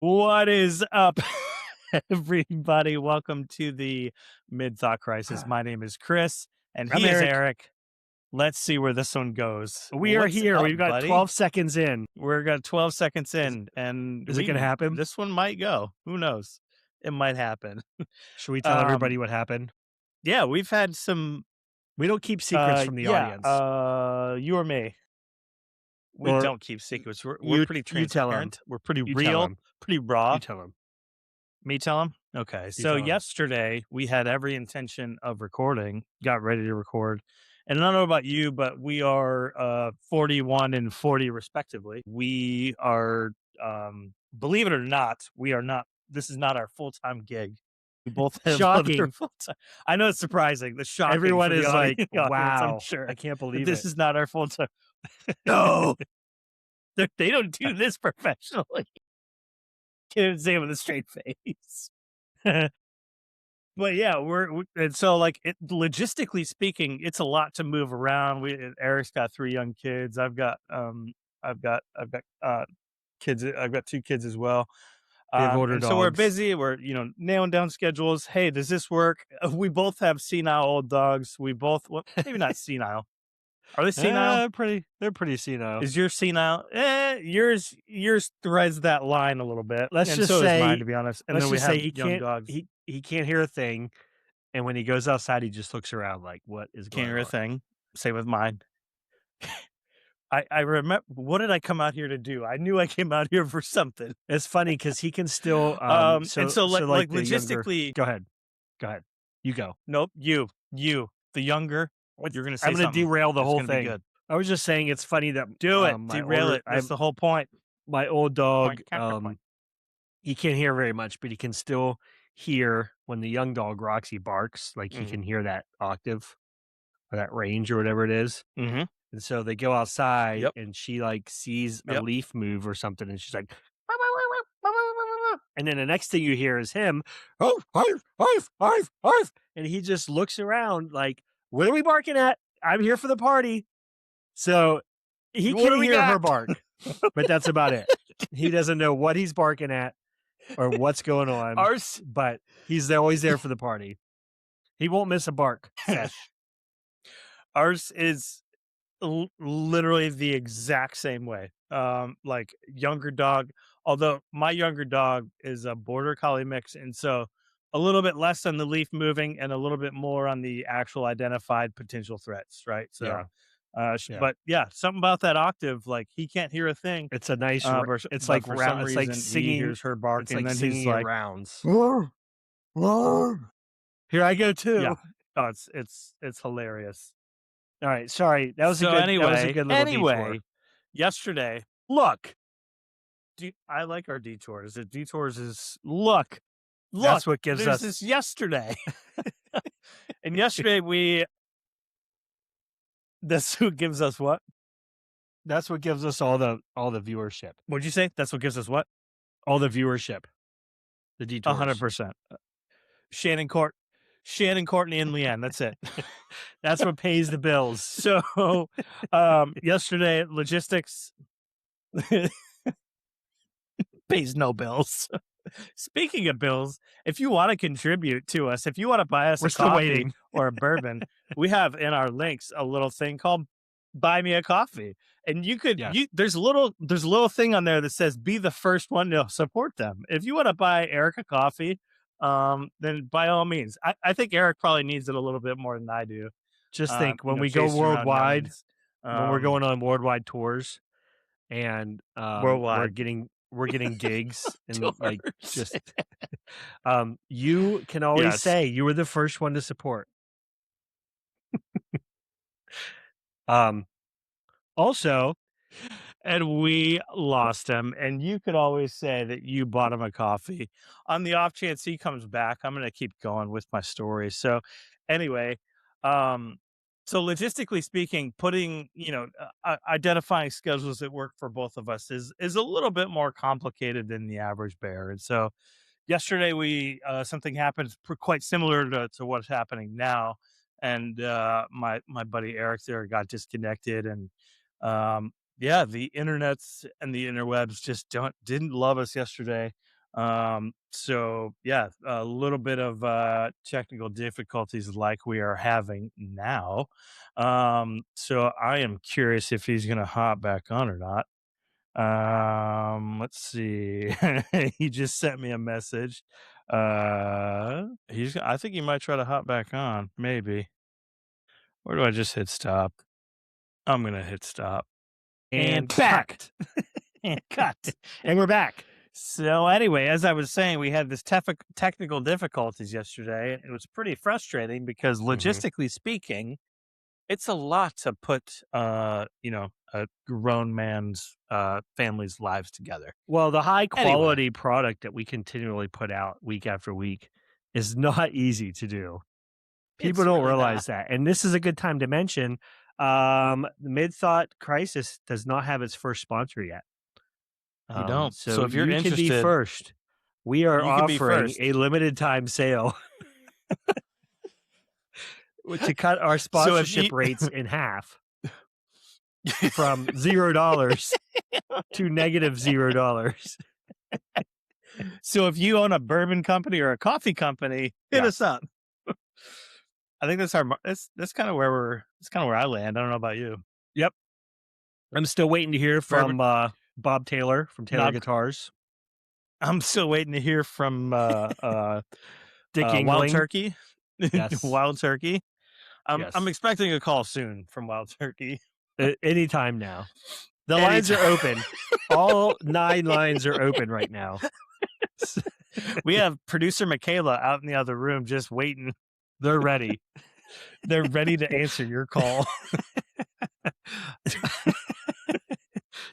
What is up, everybody? Welcome to the Mid-Thought Crisis. My name is Chris, and I'm he is Eric. Eric. Let's see where this one goes. We are What's here. up, We've got buddy? 12 seconds in. We're got 12 seconds in, and Is it going to happen? This one might go. Who knows? It might happen. Should we tell everybody what happened? Yeah, we've had some. We don't keep secrets from the audience. You or me. We Or don't keep secrets. We're pretty you tell 'em. transparent. We're pretty You tell real, 'em. pretty raw. You tell them. Me tell him? Okay. So tell 'em. yesterday we had every intention of recording, got ready to record. And I don't know about you, but we are 41 and 40 respectively. We are believe it or not, we are not this is not our full-time gig. We both have Shocking. other full-time. I know it's surprising. The shocking Everyone for the is like, audience, wow. I'm sure. I can't believe This it. is not our full-time. No. They don't do this professionally. Can't say it with a straight face. But yeah, and so like logistically speaking, it's a lot to move around. Eric's got 3 young kids. I've got kids. I've got 2 kids as well. They have older So we're dogs. busy. We're nailing down schedules. Hey, does this work? We both have senile old dogs. We both maybe not senile. Are they senile? They're pretty senile. Is yours senile? Yours threads that line a little bit. Let's and just so say, is mine, to be honest. And then we have young dogs. He can't hear a thing. And when he goes outside, he just looks around like, what is going Can't hear on? a thing. Same with mine. I remember, what did I come out here to do? I knew I came out here for something. It's funny because he can still. And so like the logistically, go ahead. You go. Nope. You, the younger. You're gonna say I'm going to derail the whole thing. Good. I was just saying it's funny that Derail it. That's the whole point. My old dog, Point. he can't hear very much, but he can still hear when the young dog Roxy barks. Like he can hear that octave or that range or whatever it is. Mm-hmm. And so they go outside and she like sees a leaf move or something. And she's like, and then the next thing you hear is him, oh, arf. And he just looks around like, what are we barking at? I'm here for the party. So he can hear her bark, but that's about it. He doesn't know what he's barking at or what's going on, but he's always there for the party. He won't miss a bark sesh. Ours is literally the exact same way. Like younger dog, although my younger dog is a border collie mix, and so a little bit less on the leaf moving and a little bit more on the actual identified potential threats, right? So but yeah, something about that octave, like he can't hear a thing. It's a nice it's like for some reason, singing, he hears her bark, and then he's like rounds. Here I go too. Yeah. Oh, it's hilarious. All right, sorry. That was a good little detour. Yesterday, look. I like our detours. The detours is look. That's what gives us this yesterday. And yesterday that's what gives us what? That's what gives us all the viewership. What'd you say? That's what gives us what? All the viewership. The detours. 100%. Shannon, Courtney, and Leanne. That's it. That's what pays the bills. So yesterday, logistics pays no bills. Speaking of bills, if you want to contribute to us, if you want to buy us a coffee or a bourbon, we have in our links a little thing called Buy Me a Coffee. And you could, there's a little thing on there that says be the first one to support them. If you want to buy Eric a coffee, then by all means. I think Eric probably needs it a little bit more than I do. Just think when we go worldwide, when we're going on worldwide tours and worldwide, we're getting gigs and like just you can always say you were the first one to support. Also, and we lost him, and you could always say that you bought him a coffee. On the off chance he comes back, I'm going to keep going with my story. So anyway, so logistically speaking, putting, identifying schedules that work for both of us is a little bit more complicated than the average bear. And so yesterday something happened quite similar to what's happening now. And my buddy Eric there got disconnected, and the internets and the interwebs just didn't love us yesterday. So yeah, a little bit of technical difficulties like we are having now. So I am curious if he's gonna hop back on or not. Let's see. He just sent me a message. I think he might try to hop back on, maybe. Where do I just hit stop? I'm gonna hit stop. And back. cut. And cut. And we're back. So anyway, as I was saying, we had this technical difficulties yesterday. It was pretty frustrating because logistically speaking, it's a lot to put a grown man's family's lives together. Well, the high Anyway. quality product that we continually put out week after week is not easy to do. People It's don't really realize that. And this is a good time to mention the Mid-Thought Crisis does not have its first sponsor yet. You don't. So if you're you can be interested, first. We are you can be offering first. a limited time sale to cut our sponsorship rates in half from $0 to -$0. So if you own a bourbon company or a coffee company, hit us up. I think that's kind of where I land. I don't know about you. Yep. I'm still waiting to hear from Bob Taylor from Taylor Guitars. I'm still waiting to hear from Dick Wild Engling. Turkey. Yes. Wild Turkey. Yes. I'm expecting a call soon from Wild Turkey. Anytime now. The lines are open. All 9 lines are open right now. We have producer Michaela out in the other room just waiting. They're ready. They're ready to answer your call.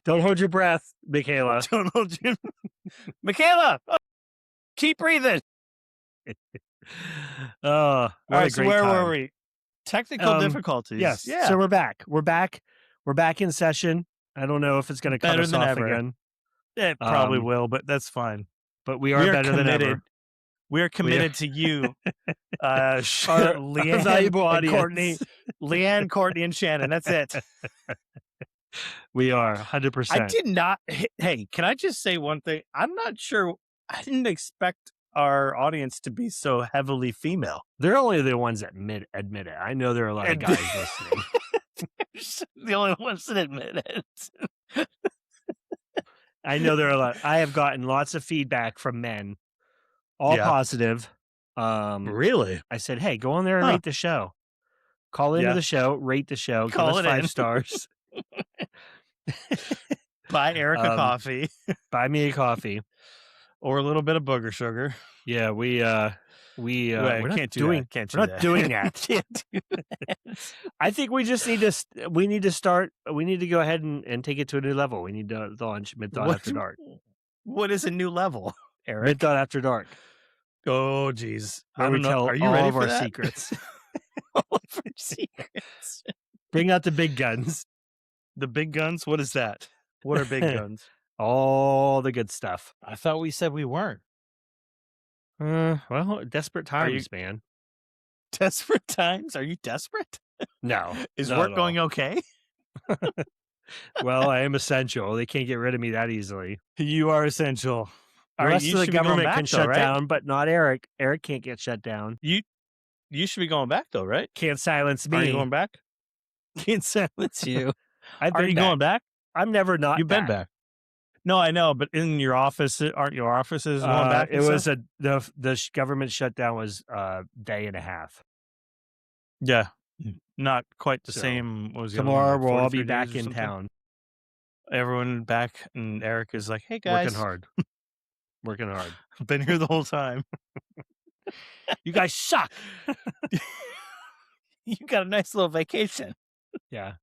Don't hold your breath, Michaela. Don't hold your Michaela, keep breathing. All right, so where were we? Technical difficulties. Yes. Yeah. So we're back. We're back in session. I don't know if it's going to cut Better us than off ever. again. It probably will, but that's fine. But we are better committed. than ever. We are committed to you, Leanne, Courtney, and Shannon. That's it. We are 100%. I did not. Hey, can I just say one thing? I'm not sure. I didn't expect our audience to be so heavily female. They're only the ones that admit it. I know there are a lot of guys listening. The only ones that admit it. I know there are a lot. I have gotten lots of feedback from men, all positive. Really? I said, hey, go on there and rate the show. Call into the show, rate the show, give us 5 stars. Buy Eric a coffee. Buy me a coffee. Or a little bit of booger sugar. Yeah, we're not doing that. Can't do that. I think we just need to we need to go ahead and take it to a new level. We need to launch Mid-Thought After Dark. What is a new level, Eric? Mid-Thought After Dark. Oh geez. I don't know. Are you ready all for of our that? secrets? All of our secrets. Bring out the big guns. The big guns? What is that? What are big guns? All the good stuff. I thought we said we weren't. Well, desperate times, man. Desperate times? Are you desperate? No. Is work going okay? Well, I am essential. They can't get rid of me that easily. You are essential. The rest of the government can shut down, but not Eric. Eric can't get shut down. You should be going back though, right? Can't silence me. Are you going back? Can't silence you. Are you going back? I'm never not. You've been back. No, I know, but in your office, aren't your offices going back? It was the government shutdown was a day and a half. Yeah, not quite the same. What was tomorrow we'll all be back in town. Everyone back, and Eric is like, "Hey guys, working hard. I've been here the whole time. You guys suck. You got a nice little vacation." Yeah.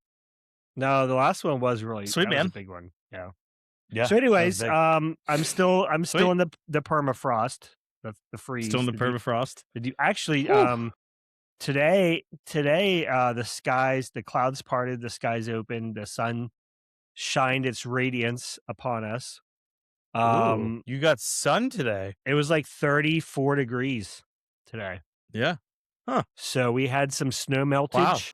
No, the last one was really sweet, man. Was a big one. Yeah. Yeah. So, anyways, I'm still in the permafrost, the freeze. Still in the permafrost. Did you actually? Today, the clouds parted, the skies opened, the sun shined its radiance upon us. You got sun today. It was like 34 degrees today. Yeah. Huh. So we had some snow meltage.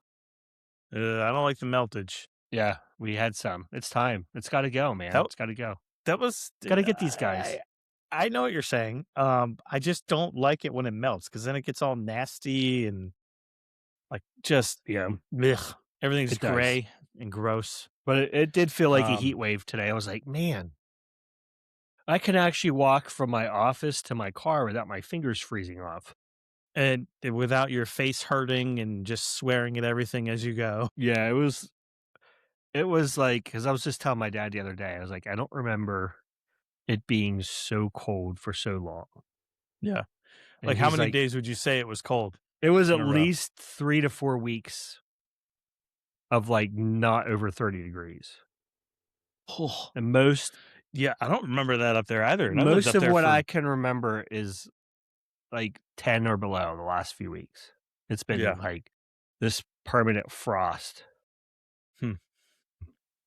Wow. I don't like the meltage. Yeah, we had some. It's time. It's got to go, man. It's got to go. That was got to get these guys. I know what you're saying. I just don't like it when it melts because then it gets all nasty and like just Yeah, ugh, everything's it does. gray and gross. But it did feel like a heat Um, wave today. I was like, man, I can actually walk from my office to my car without my fingers freezing off. and without your face hurting and just swearing at everything as you go. Yeah, it was like because I was just telling my dad the other day, I was like, I don't remember it being so cold for so long. Yeah. And Like how he's many like, days would you say it was cold it was in at a row? least 3 to 4 weeks of like not over 30 degrees. Oh, And most yeah, I don't remember that up there either. And I lived most up of there what for I can remember is like 10 or below the last few weeks. It's been yeah. like this permanent frost. Hmm.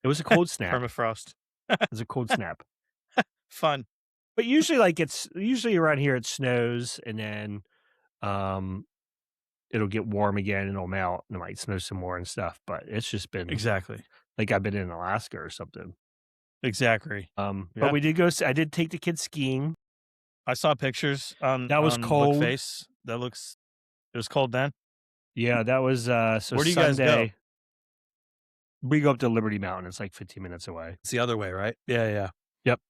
It was a cold snap. Permafrost. It was a cold snap. Fun. But usually like it's usually around here it snows and then um it'll get warm again and it'll melt and it might snow some more and stuff. But it's just been Exactly. like I've been in Alaska or something. Exactly. But Yeah. we did go I did take the kids skiing. I saw pictures That was on Look cold. Face. That looks it was cold then. Yeah, that was so Where do you guys go? Sunday. We go up to Liberty Mountain. It's like 15 minutes away. It's the other way, right? Yeah, yeah. Yep.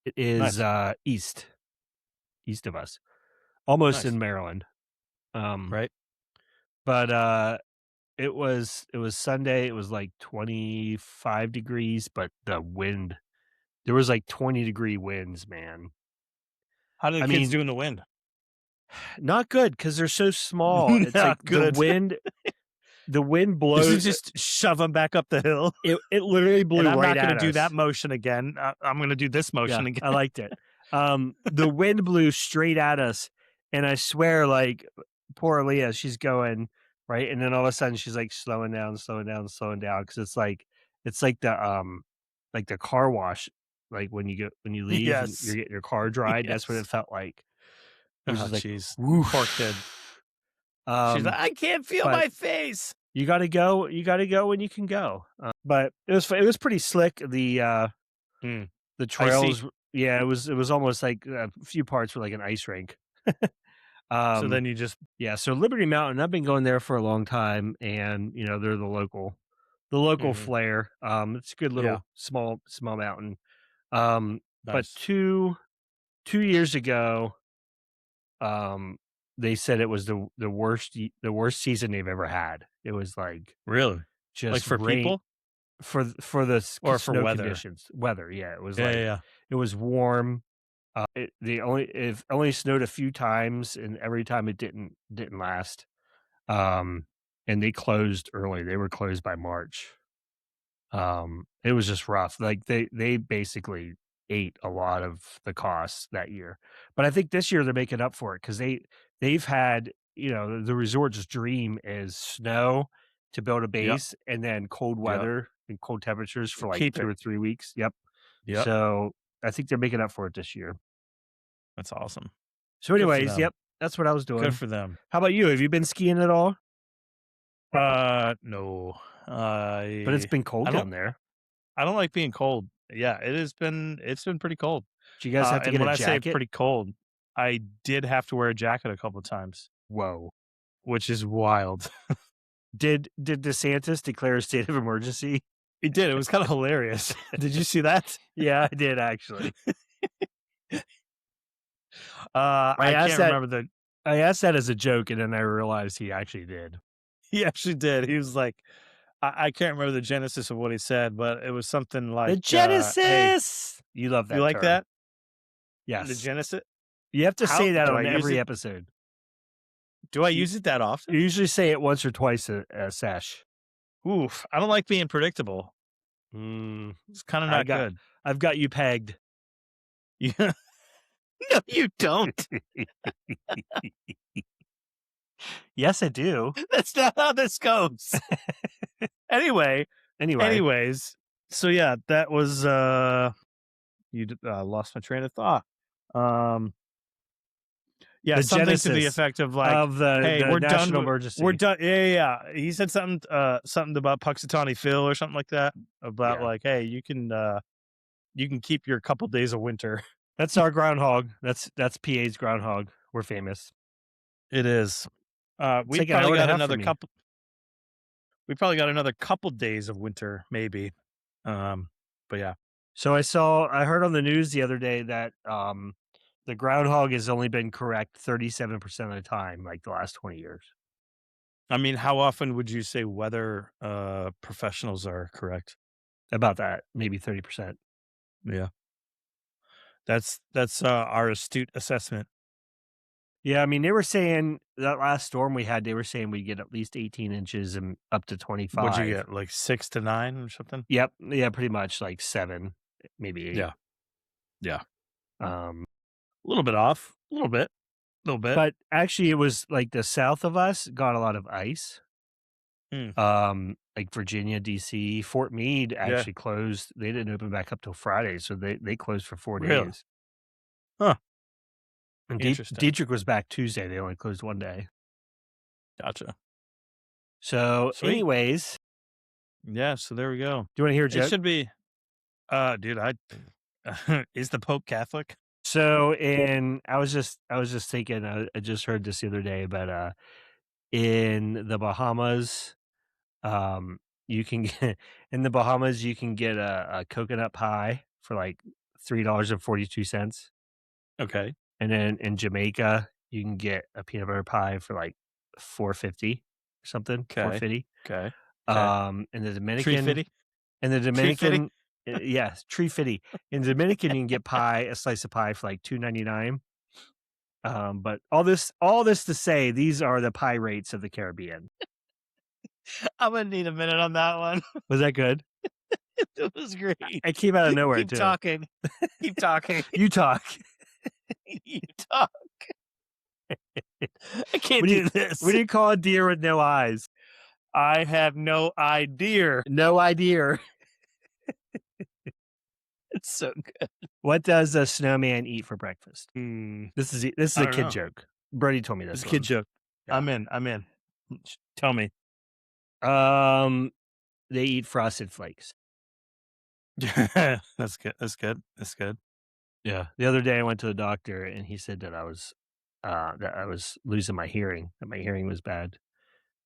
It is Nice. east of us. Almost in Nice. Maryland. Um Right? but it was Sunday. It was like 25 degrees, but the wind there was like 20-degree winds, man. How do the I kids mean, do in the wind? not good because they're so small. It's like Not good. the wind You should blows just shove them back up the hill. it literally And blew I'm right not gonna at do that us. motion again. I'm gonna do this Yeah, motion I again. liked it. The wind blew straight at us, and I swear, like, poor Leah, she's going, right? And then all of a sudden she's like slowing down, slowing down, slowing down because it's like like the car wash, like when you leave and you're Yes. getting your car dried, that's what Yes. it felt like. It was Oh, just like, jeez. Poor kid. whoosh. She's like, Um, "I can't feel but my face." you gotta go when you can go. But it was pretty slick. Mm, The icy. trails, yeah, it was almost like a few parts were like an ice rink. So Um, then you just yeah, so Liberty Mountain, I've been going there for a long time, and they're the local mhm. flair. It's a good Yeah, little small mountain. But nice. 2 years ago, um, they said it was the worst season they've ever had. It was like Really? Like just for rain people for the or for snow weather? conditions, weather. Yeah, it was Yeah, yeah, like yeah. it was warm. It only snowed a few times, and every time it didn't last. Um, and they closed early. They were closed by March. It was just rough. Like they basically ate a lot of the costs that year. But I think this year they're making up for it because they've had the resort's dream is snow to build a Yep, base and then cold yep. weather and cold temperatures for like Keep two it. or 3 weeks. Yep. Yep. So I think they're making up for it this year. That's awesome. So, Good for anyways, them. yep, that's what I was Good doing. for them. How about you? Have you been skiing at all? No. But it's been I cold don't down there. I don't like being cold. Yeah, it's been pretty cold. Do you guys have to And get a when I say jacket? pretty cold, I did have to wear a jacket a couple times, Whoa. which is wild. Did DeSantis declare a state of emergency? It did. It was kind of hilarious. Did you see that? Yeah, I did actually. I I asked can't that remember the I asked that as a joke, and then I realized he actually did. he actually did. He was like I can't remember the genesis of what he said, but it was something The like, "Hey, Genesis! You love you that like term. that? The Yes. genesis? You have to How say that do I on use every it? episode. Do I You use it that you often? usually say it once or twice a sesh. Oof, I don't like being predictable. Mm, It's kinda I not got good." I've got you pegged. Yeah. No, you don't. Yes, I do. That's not how this goes. Anyway, Anyway, anyways, so yeah, that was, lost my train of thought. Um, yeah, the something to the genesis effect of like, of the "Hey, the we're done national with we're emergency. done." Yeah, yeah, yeah. He said something about Puxatawny Phil or something like that, about Yeah. like, "Hey, you can keep your couple days of winter." That's our groundhog. That's PA's groundhog. We're famous. It is. It's like an hour and a half from me. We probably got another couple days of winter, maybe. But yeah. So I heard on the news the other day that the groundhog has only been correct 37% of the time, like the last 20 years. I mean, how often would you say weather professionals are correct? About that, maybe 30%. Yeah. That's our astute assessment. Yeah, I mean, they were saying that last storm we had, they were saying we'd get at least 18 inches and up to What'd you 25. get? Like 6 to 9 or something? Yep. Yeah, pretty much like 7, maybe 8. Yeah. Yeah. Um, A little bit off. A little bit. A little bit. but actually it was like the south of us got a lot of ice. Hmm. Like Virginia, DC, Fort Meade Yeah. actually closed. They didn't open back up till Friday, so they closed for 4 Really? days. Huh. And Interesting. Dietrich was back Tuesday. They only closed 1 day. Gotcha. So, Sweet. anyways, Yeah, so there we go. do you want to hear a It joke? should be dude, I is the Pope Catholic? So, I was just thinking. I just heard this the other day, but in the Bahamas, um, you can get a coconut pie for like $3.42. Okay. And then in Jamaica, you can get a peanut butter pie for like 4.50 or something, Okay. 4.50. Okay. Okay. In the Tree Dominican, fitty? in the Tree fitty? Dominican, yes, tree fitty. In the Dominican, you can get a slice of pie for like 2.99. But all this to say, these are the pie rates of the Caribbean. I'm gonna need a minute on that one. Was that good? It was great. It came out of nowhere Keep too. talking. Keep talking. You talk. You talk. I can't What do you do this. what do you call a deer with no eyes? I have no idea. No idea. It's so good. What does a snowman eat for breakfast? Mm, This is I a don't kid know. joke. Brody told me It's this a kid one. joke. Yeah. I'm in. Tell me. Um, they eat frosted flakes. That's good. That's good. That's good. Yeah. The other day I went to the doctor and he said that I was losing my hearing, that my hearing was bad.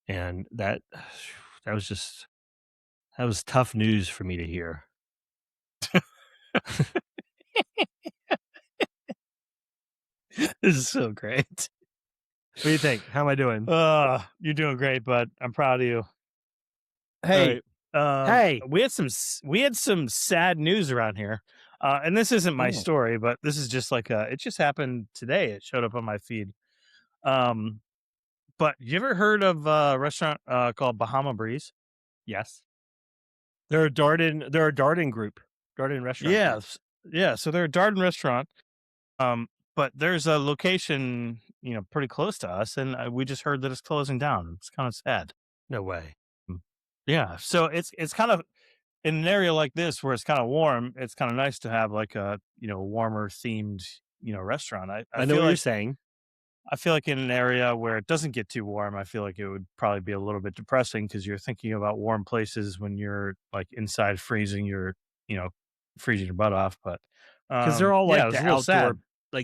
And that was just that was tough news for me to hear. This is so great. What do you think? How am I doing? You're doing great, bud. I'm proud of you. All Hey, right. Hey. we had some sad news around here. And this isn't my Oh. story, but this is just like it just happened today. It showed up on my feed. Um, but you ever heard of a restaurant called Bahama Breeze? Yes. They're a Darden group. Darden restaurant group. Yes. Yeah, so they're a Darden restaurant. Um, but there's a location, pretty close to us, and we just heard that it's closing down. It's kind of sad. No way. Mm. Yeah, so it's kind of in an area like this where it's kind of warm. It's kind of nice to have like a warmer themed restaurant. I know what you're saying. I feel like in an area where it doesn't get too warm, I feel like it would probably be a little bit depressing because you're thinking about warm places when you're like inside you know, freezing your butt off. But 'Cause they're all yeah, it like was a little sad.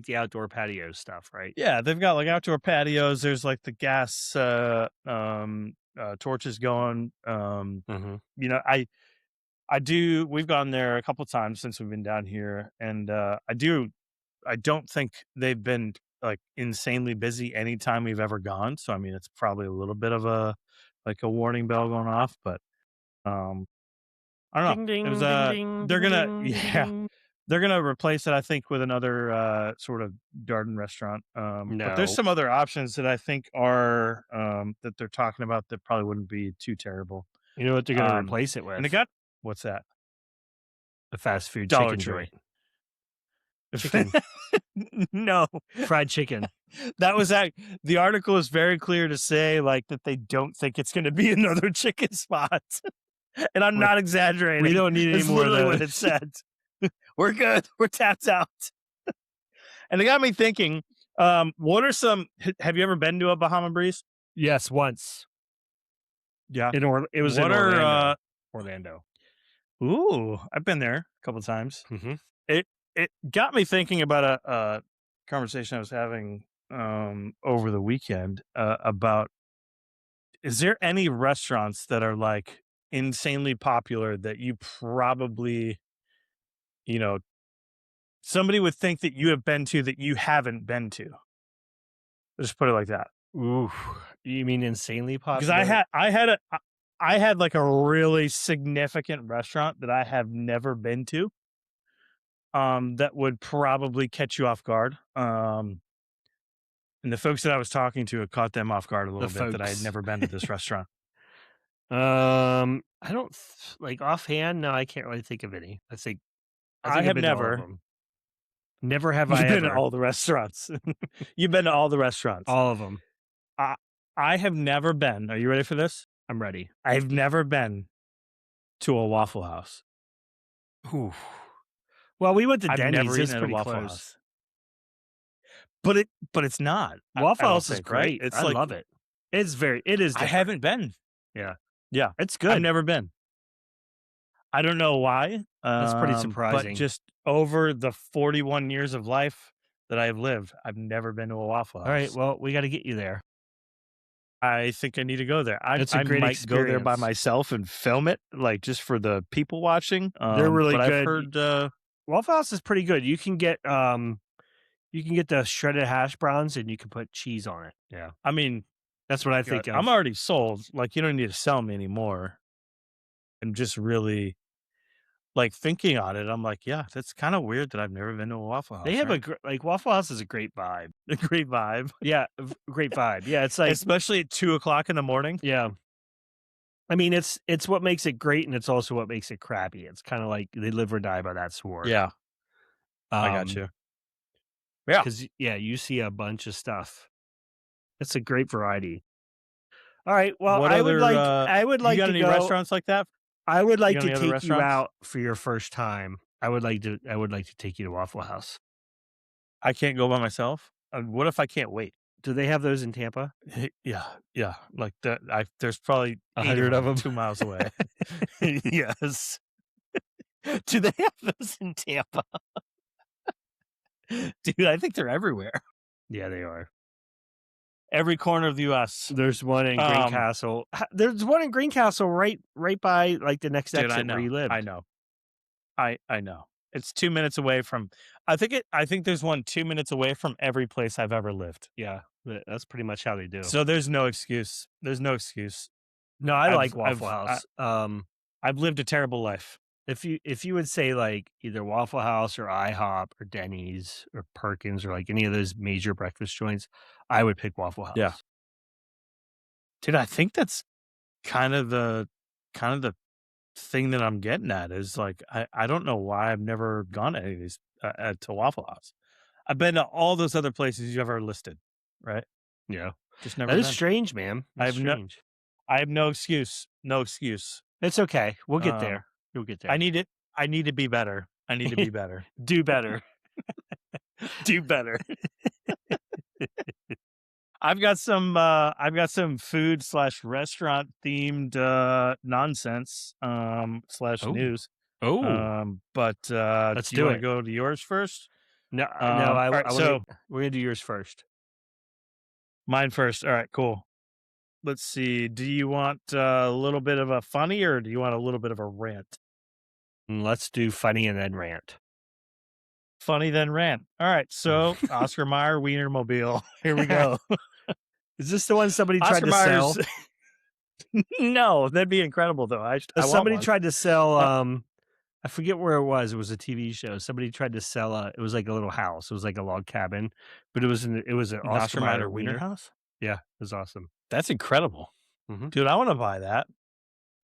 the outdoor patio stuff, right? Yeah, they've got like outdoor patios. There's like the gas torches going. Mhm. You know, I do. We've gone there a couple times since we've been down here, and I don't think they've been like insanely busy anytime we've ever gone. So I mean, it's probably a little bit of a warning bell going off, but um, I don't know. Ding, It was ding, ding, ding, they're ding, gonna ding, ding, yeah, ding. they're gonna replace it, I think, with another sort of Darden restaurant. But there's No. some other options that I think are that they're talking about that probably wouldn't be too terrible. You know what they're gonna Um, replace it and they with? got what's that? A fast food Dollar chicken Tree. joint. Chicken. No, Fried chicken. that was the article is very clear to say like that they don't think it's going to be another chicken spot, and I'm We not we exaggerating. don't need any That's more of literally what it those. said. We're good. We're tapped out. And it got me thinking. What are some? Have you ever been to a Bahama Breeze? Yes, once. Yeah. It was in What are? Orlando. Orlando. Ooh, I've been there a couple times. Mhm. it got me thinking about a conversation I was having over the weekend about is there any restaurants that are like insanely popular that you probably, you know, somebody would think that you have been to that you haven't been to? Just put it like that. Ooh, you mean insanely Because popular? I had like a really significant restaurant that I have never been to, that would probably catch you off guard. And the folks that I was talking to, it caught them off guard a The little bit that I had folks. never been to this restaurant. I don't like offhand. No, I can't really think of any. I I think I've have been to all of never. them. Never have I You've been to ever. all the restaurants. You've been to all the restaurants. All of them. I I have never been. Are you ready for this? I'm ready. I've never been to a Waffle House. Ooh. Well, we went to I've Denny's. never It's eaten at a pretty Waffle close. House. But it's not. I Waffle don't House is think, right? great. It's I like love it. It is I different. haven't been. Yeah. Yeah. It's I've good. never been. I don't know why, That's pretty but surprising. just over the 41 years of life that I've lived, I've never been to a Waffle All right. House. Well, we got to get you there. I think I need to go there. It's a I great might go there by experience. myself and film it, like, just for the people watching, They're really but I've good. heard, Waffle House is pretty good. You can get the shredded hash browns and you can put cheese on it. Yeah. I mean, That's what I God, think I'm of. already sold, like, you don't need to sell me anymore. I'm just really, like, thinking on it, I'm like, "Yeah, that's kinda weird that I've never been to a Waffle They House," have right? like Waffle House is a great vibe. A great vibe, Yeah, great vibe. Yeah, it's like especially at 2 o'clock in the morning. yeah. I mean, it's what makes it great, and it's also what makes it crappy. It's kind of like they live or die by that sword. Yeah, I got Um, you. Yeah. because yeah, you see a bunch of stuff. It's a great variety. All right. Well, What other, I would you like got to any go. restaurants like that? I would You like got to any other take you restaurants? out for your first time. I would like to take you to Waffle House. I can't go by myself? What if I can't wait? Do they have those in Tampa? Yeah, yeah, like, there's probably 8 of 100 of them them. 2 miles away. Yes. Do they have those in Tampa? Dude, I think they're everywhere. Yeah, they are. Every corner of the US. There's one in Um, Greencastle. There's one in Greencastle right by like the next dude, exit where you I lived. know, I know. It's 2 minutes away from I think there's one 2 minutes away from every place I've ever lived. Yeah, that's pretty much how they do. So there's no excuse. There's no excuse. No, I like Waffle I've House. I've lived a terrible life. If you would say like either Waffle House or IHOP or Denny's or Perkins or like any of those major breakfast joints, I would pick Waffle Yeah. House. Dude, I think that's kind of the thing that I'm getting at is, like, I don't know why I've never gone to any of these, to Waffle House. I've been to all those other places you ever listed, right? Yeah, Just that never is been. strange, man. I That's have no strange. I have no excuse, no excuse. It's okay. We'll get Um, there. You'll get I there. need it I need to be better. I need to be better. Do better. Do better. I've got some food/restaurant slash restaurant themed, nonsense, slash Oh, news. oh, But, let's do you do wanna it. go to yours first? No, no. Alright, I want to. so We're gonna do yours first. mine first. Alright, cool. Let's see. Do you want a little bit of a funny or do you want a little bit of a rant? Let's do funny and then rant. Funny then rant. Alright, so Oscar Mayer Wienermobile. Here we go. Is this the one somebody tried Oscar to Mayer's sell? No, that'd be incredible though. I want Somebody one. tried to sell. Uh, I forget where it was. It was a TV show. Somebody tried to sell a. It was like a little house. It was like a log cabin, but it was an an Oscar Oscar Mayer Mayer Wiener wiener. House? Yeah, it was awesome. That's incredible. Hmm. Dude, I wanna buy that.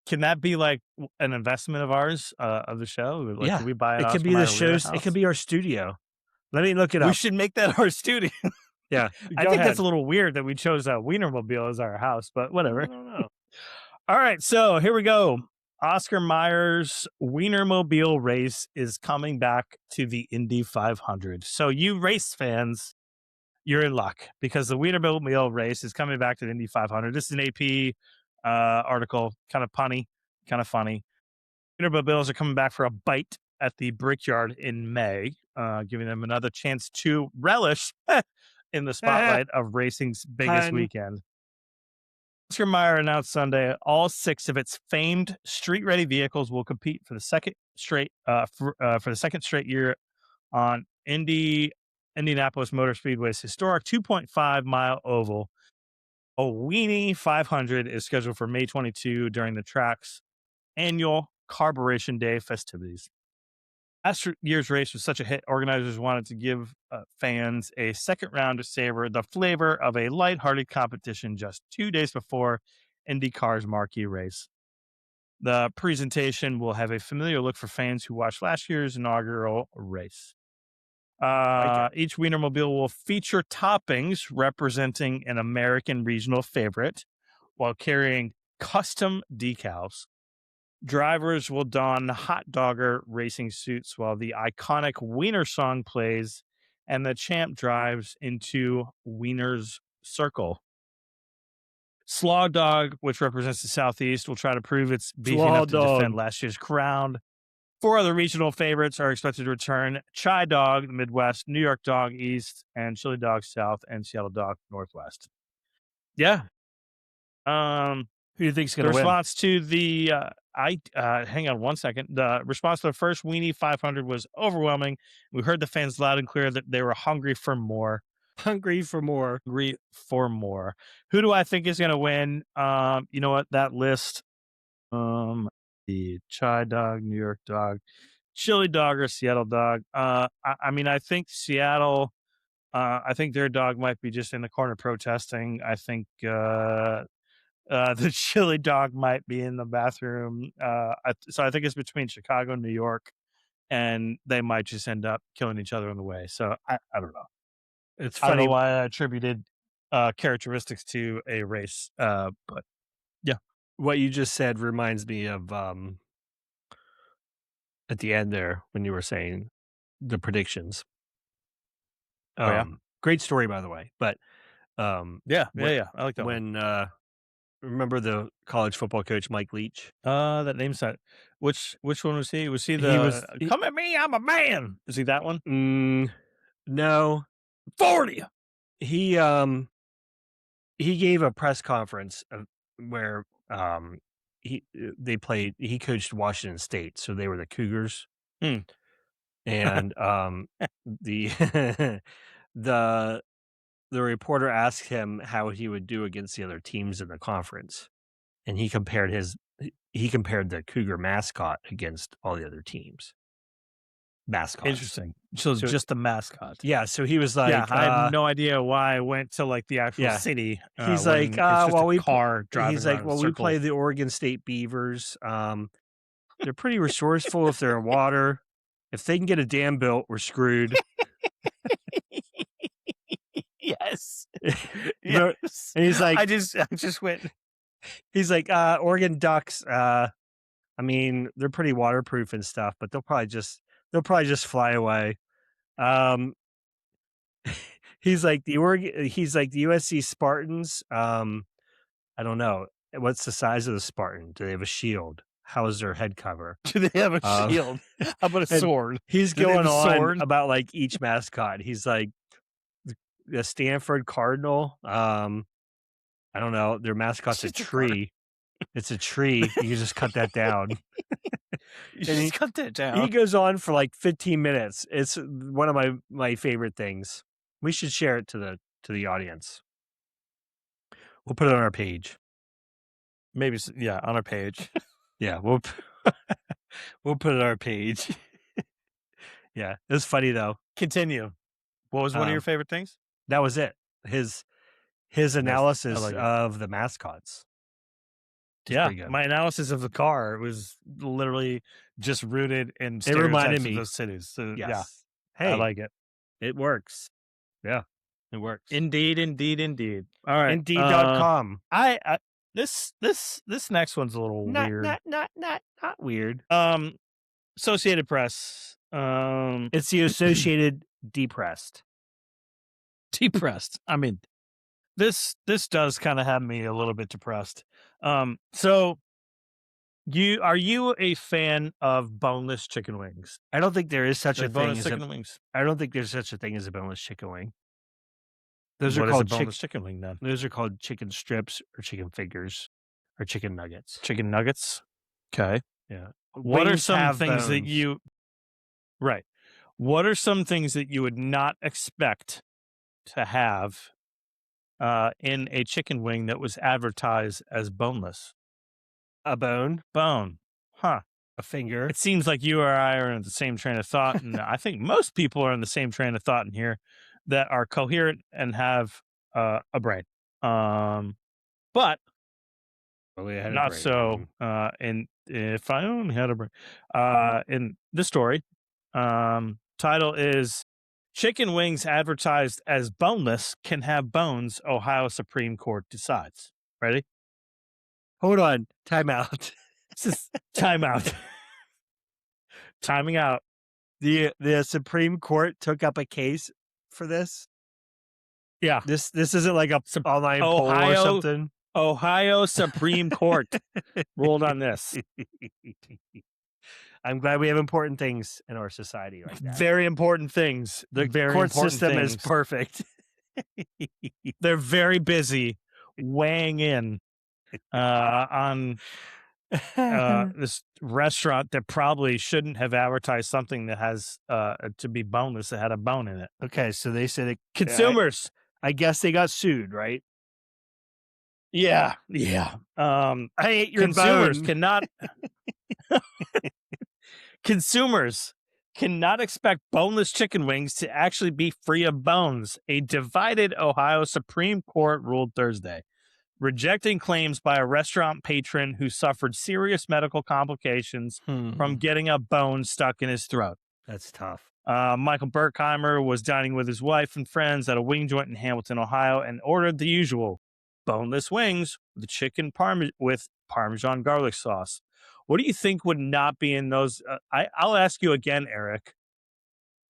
Can that be like an investment of ours, of the show? Like, Yeah, can we buy an it could Oscar be the Mayer Wiener shows. It could house? be our studio. Let me look it We up. should make that our studio. Yeah, I go think that's ahead. a little weird that we chose a Wienermobile as our house, but whatever. I don't know. All right, so here we go. Oscar Mayer's Wienermobile race is coming back to the Indy 500. So you race fans, you're in luck because the Wienermobile race is coming back to the Indy 500. This is an AP article, kind of punny, kind of funny. Wienermobiles are coming back for a bite at the Brickyard in May, giving them another chance to relish in the spotlight of racing's biggest Pun. weekend. Oscar Mayer announced Sunday all 6 of its famed street-ready vehicles will compete for the second straight year on Indianapolis Motor Speedway's historic 2.5-mile oval. A Weenie 500 is scheduled for May 22 during the track's annual Carburation Day festivities. Last year's race was such a hit, organizers wanted to give fans a second round to savor the flavor of a lighthearted competition just 2 days before IndyCar's marquee race. The presentation will have a familiar look for fans who watched last year's inaugural race. Like it. Each Wienermobile will feature toppings representing an American regional favorite while carrying custom decals. Drivers will don hot dogger racing suits while the iconic Wiener song plays and the champ drives into Wiener's circle. Slaw Dog, which represents the Southeast, will try to prove it's beefy enough to defend last year's crown. 4 other regional favorites are expected to return: Chai Dog, the Midwest, New York Dog East, and Chili Dog South, and Seattle Dog Northwest. Yeah. Who do you think's The going to win? response to the hang on one second. The response to the first Weenie 500 was overwhelming. We heard the fans loud and clear that they were hungry for more. Hungry for more. Hungry for more. Who do I think is going to win? You know what? That list. The Chai Dog, New York Dog, Chili Dog, or Seattle Dog. I mean, I think Seattle. I think their dog might be just in the corner protesting. I think the Chili Dog might be in the bathroom. So I think it's between Chicago and New York, and they might just end up killing each other on the way. So I don't know. It's I don't know funny. why I attributed characteristics to a race, but yeah. What you just said reminds me of at the end there when you were saying the predictions. Oh, yeah? Great story, by the way. But Yeah. I like that one. when remember the college football coach Mike Leach? That name set. Which one was he? Was he He the was come at me, I'm a man? Is he that one? No. 40. He gave a press conference where he coached Washington State, so they were the Cougars. Hmm. And the the reporter asked him how he would do against the other teams in the conference, and he compared the Cougar mascot against all the other teams. Mascots. Interesting. So just the mascot. Yeah, so he was like, yeah, I have no idea why I went to like the actual city. He's when like, it's just well, a car driving he's like, around in a well, we circle. play the Oregon State Beavers. They're pretty resourceful if they're in water. If they can get a dam built, we're screwed. Yes. Yes. And he's like, I just went. He's like, Oregon Ducks. I mean, they're pretty waterproof and stuff, but they'll probably just fly away. He's like the USC Spartans. I don't know. What's the size of the Spartan? Do they have a shield? How is their head cover? Do they have a shield? How about a sword? He's going on about like each mascot. He's like the Stanford Cardinal. I don't know. Their mascot's a tree. It's a tree. You can just cut that down. Cut that down. He goes on for like 15 minutes. It's one of my favorite things. We should share it to the audience. We'll put it on our page. Maybe, yeah, on our page. Yeah, we'll put it on our page. Yeah, it was funny though. Continue. What was one of your favorite things? That was it. His analysis of the mascots. Yeah, my analysis of the car was literally just rooted in stereotypes of those cities. So yes. Yeah, hey, I like it. It works. Yeah, it works. Indeed. All right, Indeed.com. This next one's a little weird. Not weird. Associated Press. It's the Associated Depressed. I mean, this does kind of have me a little bit depressed. So Are you a fan of boneless chicken wings? I don't think there is such a Like thing boneless as a chicken wings? I don't think there's such a thing as a boneless chicken wing. Those are What is a called boneless chicken wing then? those are called chicken strips or chicken fingers or chicken nuggets. Chicken nuggets? Okay. Yeah. What are Wings some have things that bones. you right. What are some things that you would not expect to have in a chicken wing that was advertised as boneless? A bone, Bone. Huh. a finger. It seems like you or I are in the same train of thought, and I think most people are in the same train of thought in here that are coherent and have a brain. But Oh, we had a not so brain. in if I only had a brain. In the story, title is Chicken Wings Advertised as Boneless Can Have Bones, Ohio Supreme Court Decides. Ready? Hold on. Time out. Time out. Timing out. The Supreme Court took up a case for this. Yeah. This isn't like a online poll or something. Ohio Supreme Court ruled on this. I'm glad we have important things in our society like that. Very important things. The very court important system is things. perfect. They're very busy weighing in on this restaurant that probably shouldn't have advertised something that has to be boneless that had a bone in it. Okay, so they said Consumers. I guess they got sued, right? Yeah. I ate your consumers bone. cannot consumers cannot expect boneless chicken wings to actually be free of bones. A divided Ohio Supreme Court ruled Thursday, rejecting claims by a restaurant patron who suffered serious medical complications from getting a bone stuck in his throat. That's tough. Michael Berkheimer was dining with his wife and friends at a wing joint in Hamilton, Ohio, and ordered the usual boneless wings with chicken with Parmesan garlic sauce. What do you think would not be in those? I'll ask you again, Eric.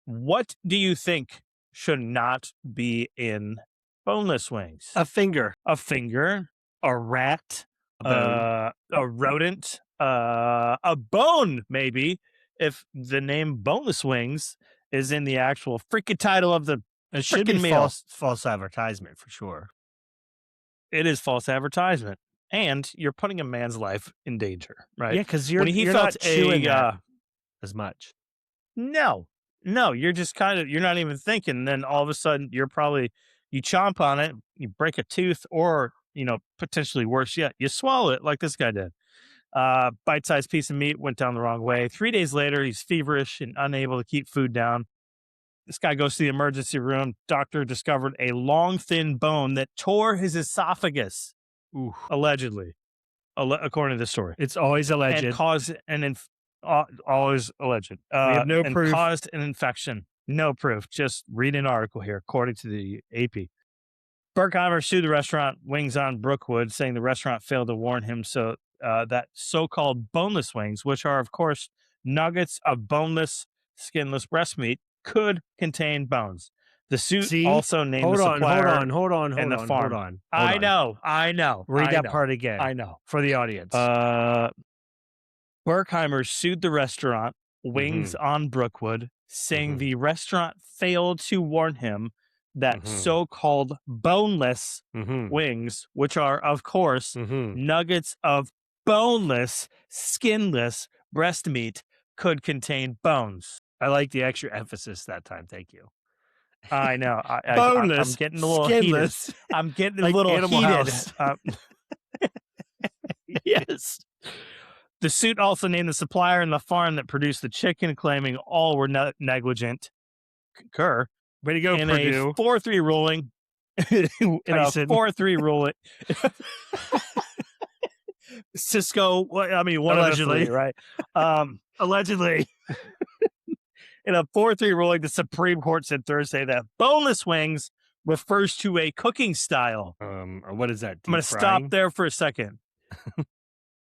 What do you think should not be in boneless wings? A finger, A finger, a rat, a bone. a rodent, a bone, maybe, if the name boneless wings is in the actual freaking title of the It should be meal. false advertisement for sure. It is false advertisement. And you're putting a man's life in danger, right? Yeah, because you're When not chewing that as much. No, you're just you're not even thinking. Then all of a sudden you chomp on it, you break a tooth, or, potentially worse yet, you swallow it like this guy did. Bite-sized piece of meat went down the wrong way. 3 days later, he's feverish and unable to keep food down. This guy goes to the emergency room. Doctor discovered a long, thin bone that tore his esophagus. Ooh. Allegedly, according to the story. It's always alleged. And caused always alleged. We have no proof. Caused an infection. No proof. Just read an article here, according to the AP. Berkheimer sued the restaurant Wings on Brookwood, saying the restaurant failed to warn him that so-called boneless wings, which are, of course, nuggets of boneless, skinless breast meat, could contain bones. The suit also named the supplier hold on. I know. Read that part again. I know. For the audience. Berkheimer sued the restaurant Wings on Brookwood, saying the restaurant failed to warn him that so-called boneless wings, which are, of course, nuggets of boneless, skinless breast meat, could contain bones. I like the extra emphasis that time. Thank you. I know. Boneless, I'm getting a little skinless. heated. I'm getting a Like little Animal heated. House. Yes. The suit also named the supplier and the farm that produced the chicken, claiming all were negligent. Concur. Way to go, in Purdue. a 4-3 ruling. In a 4-3 ruling. Cisco, one Allegedly. of the three, right? Allegedly. In a 4-3 ruling, the Supreme Court said Thursday that boneless wings refers to a cooking style. What is that? I'm going to stop there for a second.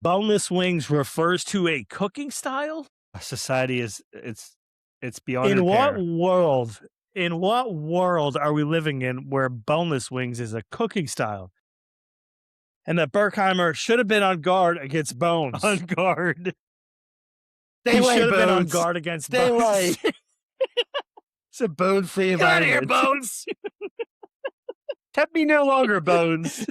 Boneless wings refers to a cooking style? Society it's beyond in repair. In what world are we living in where boneless wings is a cooking style? and that Berkheimer should have been on guard against Bones. On guard. He should have been on guard against Stay Bones. away. It's a bone-free Get out of here, environment. Bones. Tempt me no longer, Bones.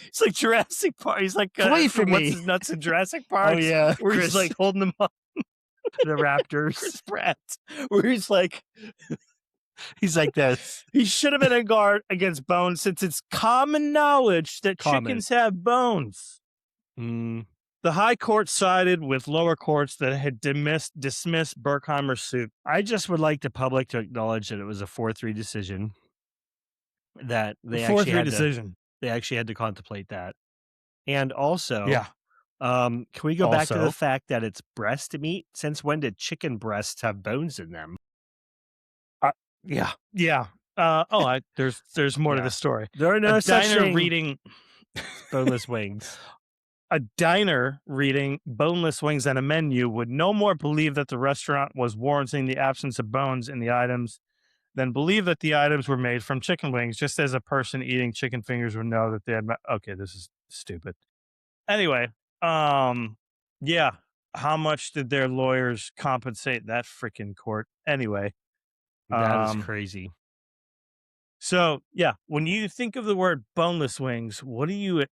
It's like Jurassic Park. He's like, Flee from what's me. his nuts in Jurassic Park? Oh, yeah. Where he's like holding them up. The Raptors. Chris Pratt. Where he's like, He's like this. he should have been on guard against Bones since it's common knowledge that Common. chickens have bones. Mm. The high court sided with lower courts that had dismissed Berkheimer's suit. I just would like the public to acknowledge that it was a 4-3 decision. That they actually 4-3 had decision. they actually had to contemplate that. And also, Yeah. can we go back to Also- the fact that it's breast meat? Since when did chicken breasts have bones in them? Yeah. Yeah. There's more to Yeah. the story. There are no A such diner thing. reading Boneless wings. a diner reading boneless wings on a menu would no more believe that the restaurant was warranting the absence of bones in the items than believe that the items were made from chicken wings, just as a person eating chicken fingers would know that they had okay, this is stupid. Anyway, yeah, how much did their lawyers compensate that freaking court? Anyway, That is crazy. so yeah, when you think of the word boneless wings, what do you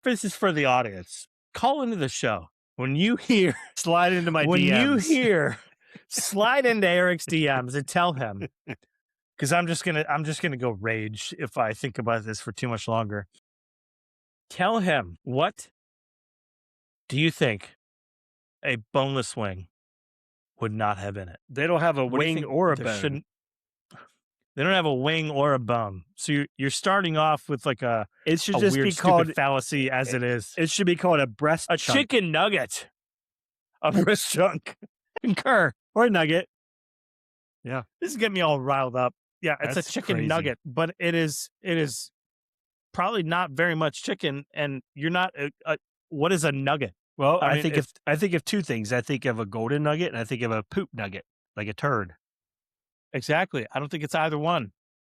this is for the audience. Call into the show. When you hear Slide into my when DMs. you hear slide into Eric's DMs and tell him, because I'm just gonna go rage if I think about this for too much longer. Tell him, what do you think a boneless wing would not have in it? They don't have a What do you wing think or a there bone. shouldn't- They don't have a wing or a bone. So you're starting off with like a It should a just weird be stupid called. fallacy as it is. It should be called a breast A chunk. chicken nugget. A breast chunk. Concur. Or a nugget. This is getting me all riled up. Yeah, it's That's a chicken crazy. nugget, but it is probably not very much chicken. And you're not. What is a nugget? Well, I I mean, think of two things. I think of a golden nugget and I think of a poop nugget, like a turd. Exactly. I don't think it's either one.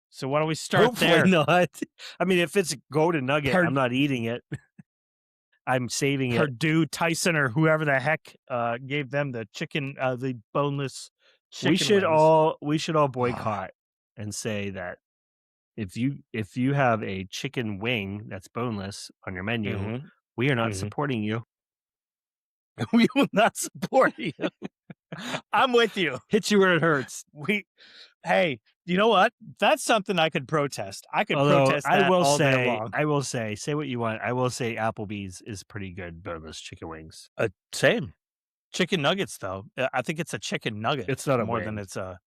So why don't we start Hopefully there? not. I mean, if it's a golden nugget, Her- I'm not eating it. I'm saving it. Purdue, Tyson, or whoever the heck gave them the chicken, the boneless chicken We should wings. we should all boycott and say that if you have a chicken wing that's boneless on your menu, Mhm. we are not Mhm. supporting you. We will not support you. I'm with you. Hit you where it hurts. Hey, you know what? That's something I could protest. I could Although protest that all day long. I will say what you want. I will say Applebee's is pretty good boneless chicken wings. Same. Chicken nuggets, though. I think it's a chicken nugget. It's not a more wing. than it's a.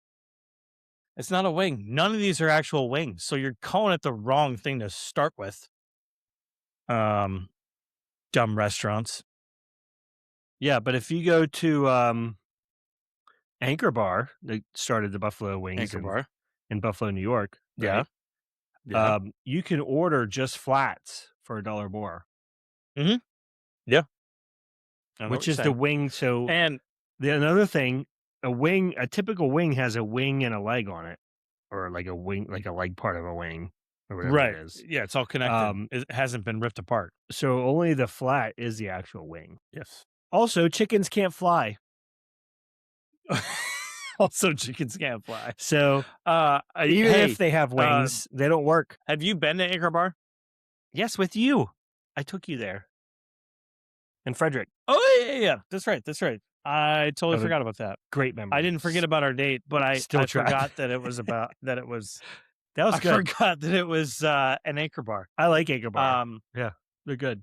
It's not a wing. None of these are actual wings, so you're calling it the wrong thing to start with. Dumb restaurants. Yeah, but if you go to Anchor Bar, they started the Buffalo Wings Anchor Bar. in Buffalo, New York. Yeah. right? Yeah. You can order just flats for $1 more, I know what which you're is the saying. wing. So And another thing, a typical wing has a wing and a leg on it, or like a wing, like a leg part of a wing, or whatever right. it is. Yeah, it's all connected. It hasn't been ripped apart. So only the flat is the actual wing. Yes. Also, chickens can't fly. Also, chickens can't fly. So Even if they have wings, they don't work. have you been to Anchor Bar? Yes, with you. I took you there. And Frederick. Oh yeah. That's right. I totally Have a forgot about that. Great memory. I didn't forget about our date, but I Still tried. forgot that it was about that it was. That was I good. forgot that it was an Anchor Bar. I like Anchor Bar. Yeah, They're good.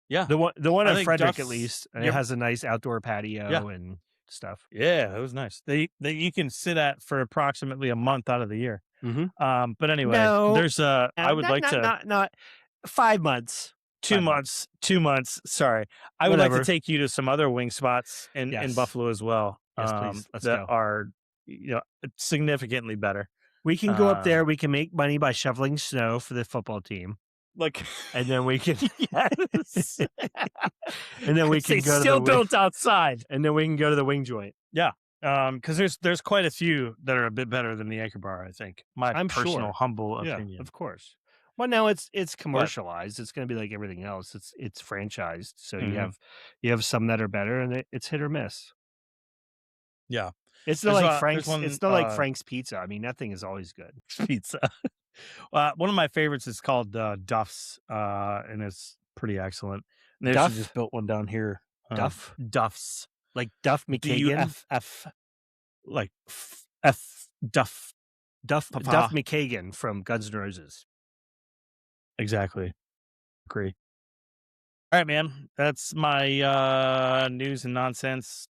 yeah, The one I at think Frederick, at Duff's- least, and yep. it has a nice outdoor patio Yeah. and stuff. yeah. It was nice. They you can sit at for approximately a month out of the year. Mm-hmm. But anyway, No. there's I would like to not 5 months. 2 5 months. 2 months. Sorry, I would like Whatever. to take you to some other wing spots in Yes. Buffalo as well. Yes, please. Let's that go. are significantly better. We can go up Uh, there. We can make money by shoveling snow for the football team, Like and then we can yes, and then we can They go to still the built outside. and then we can go to the wing joint. Because there's quite a few that are a bit better than the Anchor Bar. I think my I'm personal sure. humble Yeah, opinion. of course. Well, now it's But commercialized. It's gonna be like everything else. It's franchised. So mhm, you have some that are better and it's hit or miss. yeah. There's one, It's not like Frank's Pizza. I mean, that thing is always good. pizza. One of my favorites is called, Duff's, and it's pretty excellent. And they actually just Duff? built one down here, Duff? Duff's, Like Duff McKagan? Duff, like F Duff, Duff papa. McKagan from Guns N' Roses. Exactly, agree. Alright, man, that's my, news and nonsense.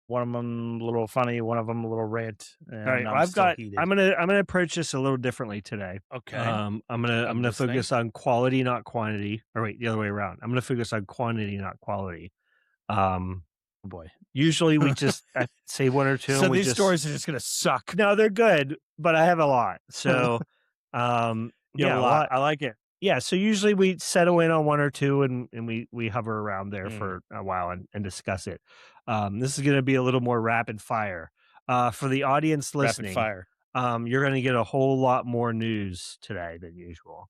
One of them a little funny, one of them a little rant, and Alright, well, I'm still heated. I'm gonna approach this a little differently today. Okay, I'm I'm gonna listening. focus on quality, not quantity. Or wait, the other way around. I'm gonna focus on quantity, not quality. Um, Oh boy. Usually we just I say 1 or 2 So and we these just stories are just gonna suck. no, they're good, but I have a lot. So, You have a yeah, lot. well, I like it. yeah, so usually we settle in on 1 or 2 and we hover around there Mm, for a while and discuss it. This is gonna be a little more rapid fire. For the audience rapid listening, fire. you're gonna get a whole lot more news today than usual.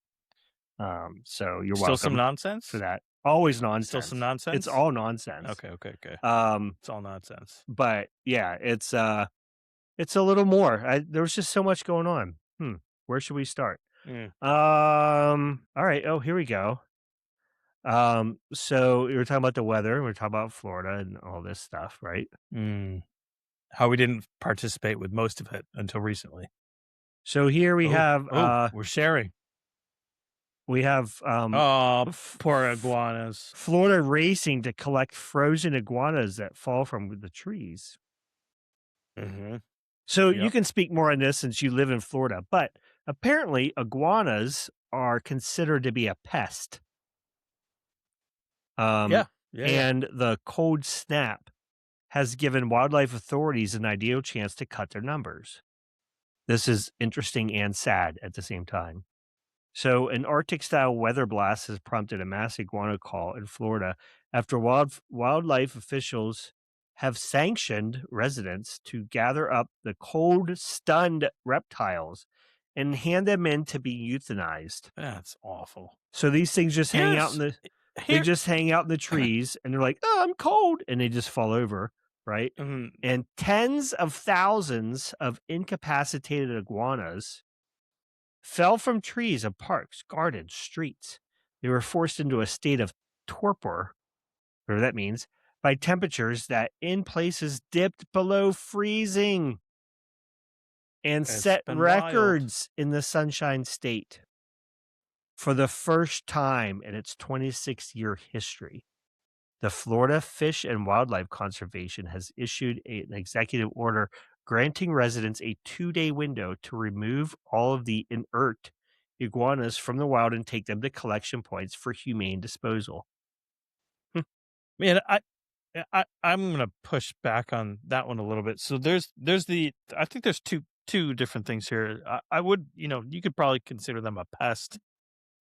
So you're Still some welcome for nonsense? that. Always Still some nonsense. It's nonsense? all nonsense. Okay, okay, okay. Um, It's all nonsense. but yeah, it's a little more. There was just so much going on. Where should we start? Mm, All right. Oh, here we go. So we were talking about the weather. We are talking about Florida and all this stuff, right? mm. How we didn't participate with most of it until recently. So here Oh, oh, we're sharing. we have Oh, poor iguanas. Florida racing to collect frozen iguanas that fall from the trees. Mhm. So you Yep. can speak more on this since you live in Florida, but apparently iguanas are considered to be a pest. Yeah. Um, Yeah, yeah. and the cold snap has given wildlife authorities an ideal chance to cut their numbers. This is interesting and sad at the same time. So, an Arctic style weather blast has prompted a mass iguana call in Florida after wildlife officials have sanctioned residents to gather up the cold, stunned reptiles and hand them in to be euthanized. That's awful. So these things just hang out in Here's the they here just hang out in the trees and they're like, "Oh, I'm cold," and they just fall over, right? mhm, And tens of thousands of incapacitated iguanas fell from trees of parks, gardens, streets. They were forced into a state of torpor, whatever that means, by temperatures that in places dipped below freezing and it's set been wild. records in the Sunshine State for the first time in its 26-year history. The Florida Fish and Wildlife Conservation has issued an executive order granting residents a 2-day window to remove all of the inert iguanas from the wild and take them to collection points for humane disposal. Man, I'm gonna push back on that one a little bit. So there's the I think there's two different things here. I would, you could probably consider them a pest,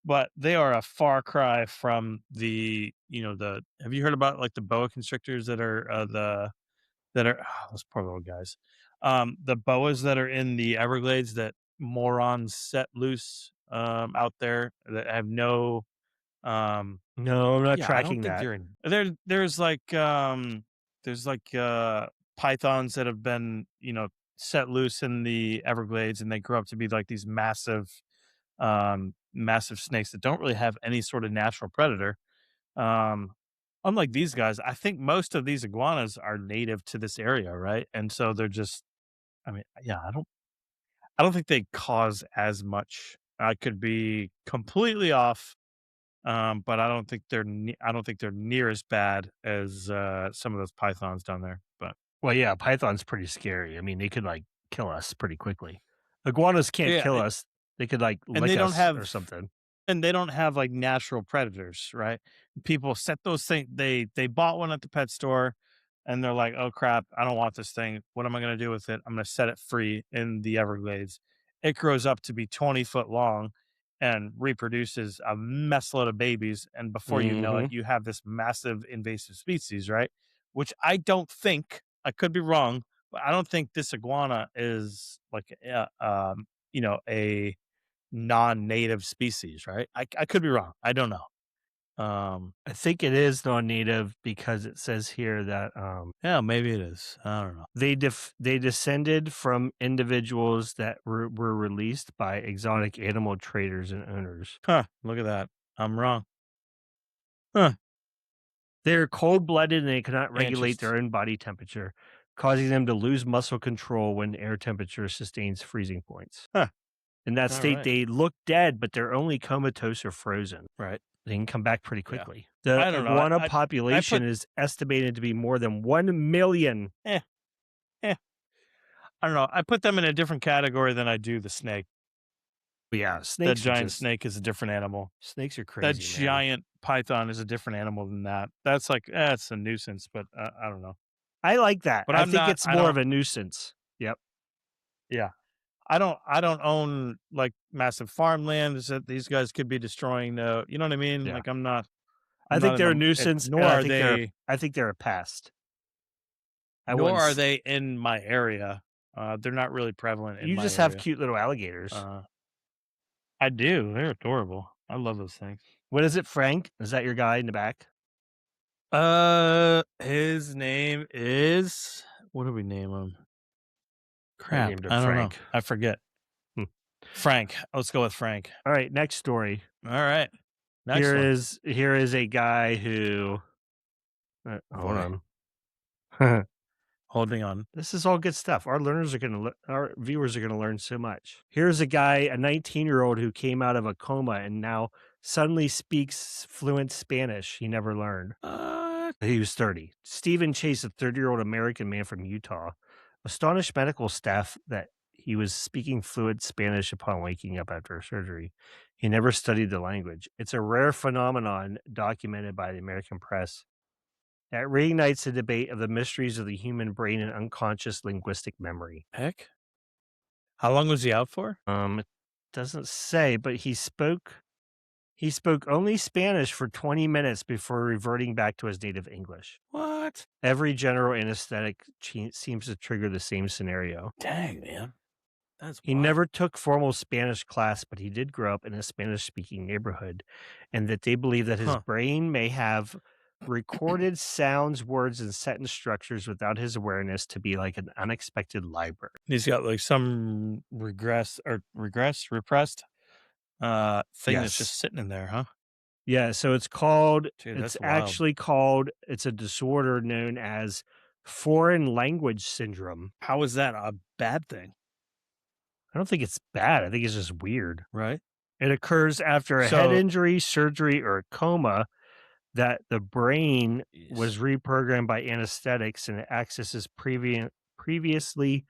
but they are a far cry from the, the have you heard about like the boa constrictors that are those poor little guys. The boas that are in the Everglades that morons set loose out there that have no No, I'm not yeah, I don't tracking think that. they're in there's like pythons that have been, set loose in the Everglades and they grow up to be like these massive snakes that don't really have any sort of natural predator. Um Unlike these guys, I think most of these iguanas are native to this area, right? And so they're just I mean, yeah, I don't think they cause as much. I could be completely off. But I don't think they're near as bad as, some of those pythons down there, but Well, yeah, python's pretty scary. I mean, they could like kill us pretty quickly. Iguanas can't yeah, kill us. They could like and they lick don't us or have something. like natural predators, right? People set those things they bought one at the pet store and they're like, "Oh crap, I don't want this thing. What am I gonna do with it? I'm gonna set it free in the Everglades." It grows up to be 20-foot long and reproduces a mess load of babies, and before you know it, Mhm. you have this massive invasive species, right? Which I could be wrong, but I don't think this iguana is like a non-native species, right? I could be wrong. I don't know. I think it is non-native because it says here that Yeah, maybe it is. I don't know. they descended from individuals that were released by exotic animal traders and owners. Huh, look at that. I'm wrong. Huh, They're cold-blooded and they cannot regulate interest their own body temperature, causing them to lose muscle control when air temperature sustains freezing points. Huh, In that state, alright, they look dead, but they're only comatose or frozen. right, They can come back pretty yeah. quickly. The I don't know. iguana I population put is estimated to be more than 1,000,000. eh, eh, I don't know. I put them in a different category than I do the snake. Yeah, That snakes are giant just snake is a different animal. snakes are That crazy, man. giant python is a different animal than that. That's like, it's a nuisance, but, I don't know. I like that. But I I'm think not it's I more of don't a nuisance. Yep. yeah. I don't own, like, massive farmlands that these guys could be destroying, you know what I mean? Yeah. Like, I'm not I I'm think not in they're a the nuisance, and nor are they I think they're a pest. I nor are once they in my area. They're not really prevalent in You my just have area. cute little alligators. Uh, I do, they're adorable. I love those things. What is it, Frank? Is that your guy in the back? His name is what do we name him? I Crap, named him I don't know. Frank. I forget. Hmm. Frank. Let's go with Frank. Alright, next story. Alright. Next one. Here is a guy who hold Boy, on. holding on. This is all good stuff. Our viewers are gonna learn so much. Here's a guy, a 19-year-old who came out of a coma and now suddenly speaks fluent Spanish he never learned. He was 30. Stephen Chase, a 30-year-old American man from Utah, astonished medical staff that he was speaking fluent Spanish upon waking up after surgery. He never studied the language. It's a rare phenomenon documented by the American press that reignites the debate of the mysteries of the human brain and unconscious linguistic memory. Heck? How long was he out for? It doesn't say, but he spoke only Spanish for 20 minutes before reverting back to his native English. What? Every general anesthetic seems to trigger the same scenario. Dang, man. That's He wild. never took formal Spanish class, but he did grow up in a Spanish speaking neighborhood, and that they believe that his Huh. brain may have recorded sounds, words, and sentence structures without his awareness to be like an unexpected library. He's got like some repressed thing that's Yes. just sitting in there, huh? Yeah, so Dude, it's that's wild. actually called it's a disorder known as foreign language syndrome. How is that a bad thing? I don't think it's bad. I think it's just weird. Right? It occurs after a head So injury, surgery, or a coma that the brain was Jeez. reprogrammed by anesthetics and it accesses previously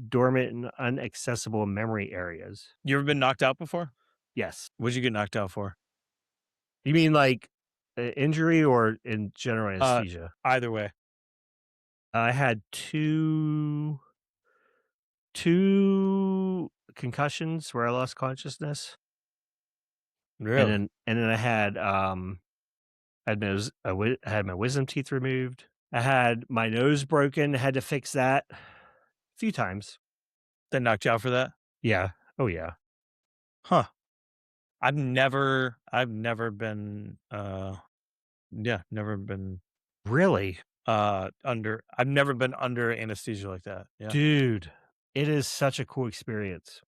dormant and inaccessible memory areas. You ever been knocked out before? Yes. What'd you get knocked out for? You mean like injury or in general Uh, anesthesia? either way. I had two concussions where I lost consciousness, Really? and then I had my wisdom teeth removed. I had my nose broken. Had to fix that a few times. They knocked you out for that? Yeah. Oh yeah. Huh. I've never been yeah, never been Really, I've never been under anesthesia like that. Yeah. dude, it is such a cool experience.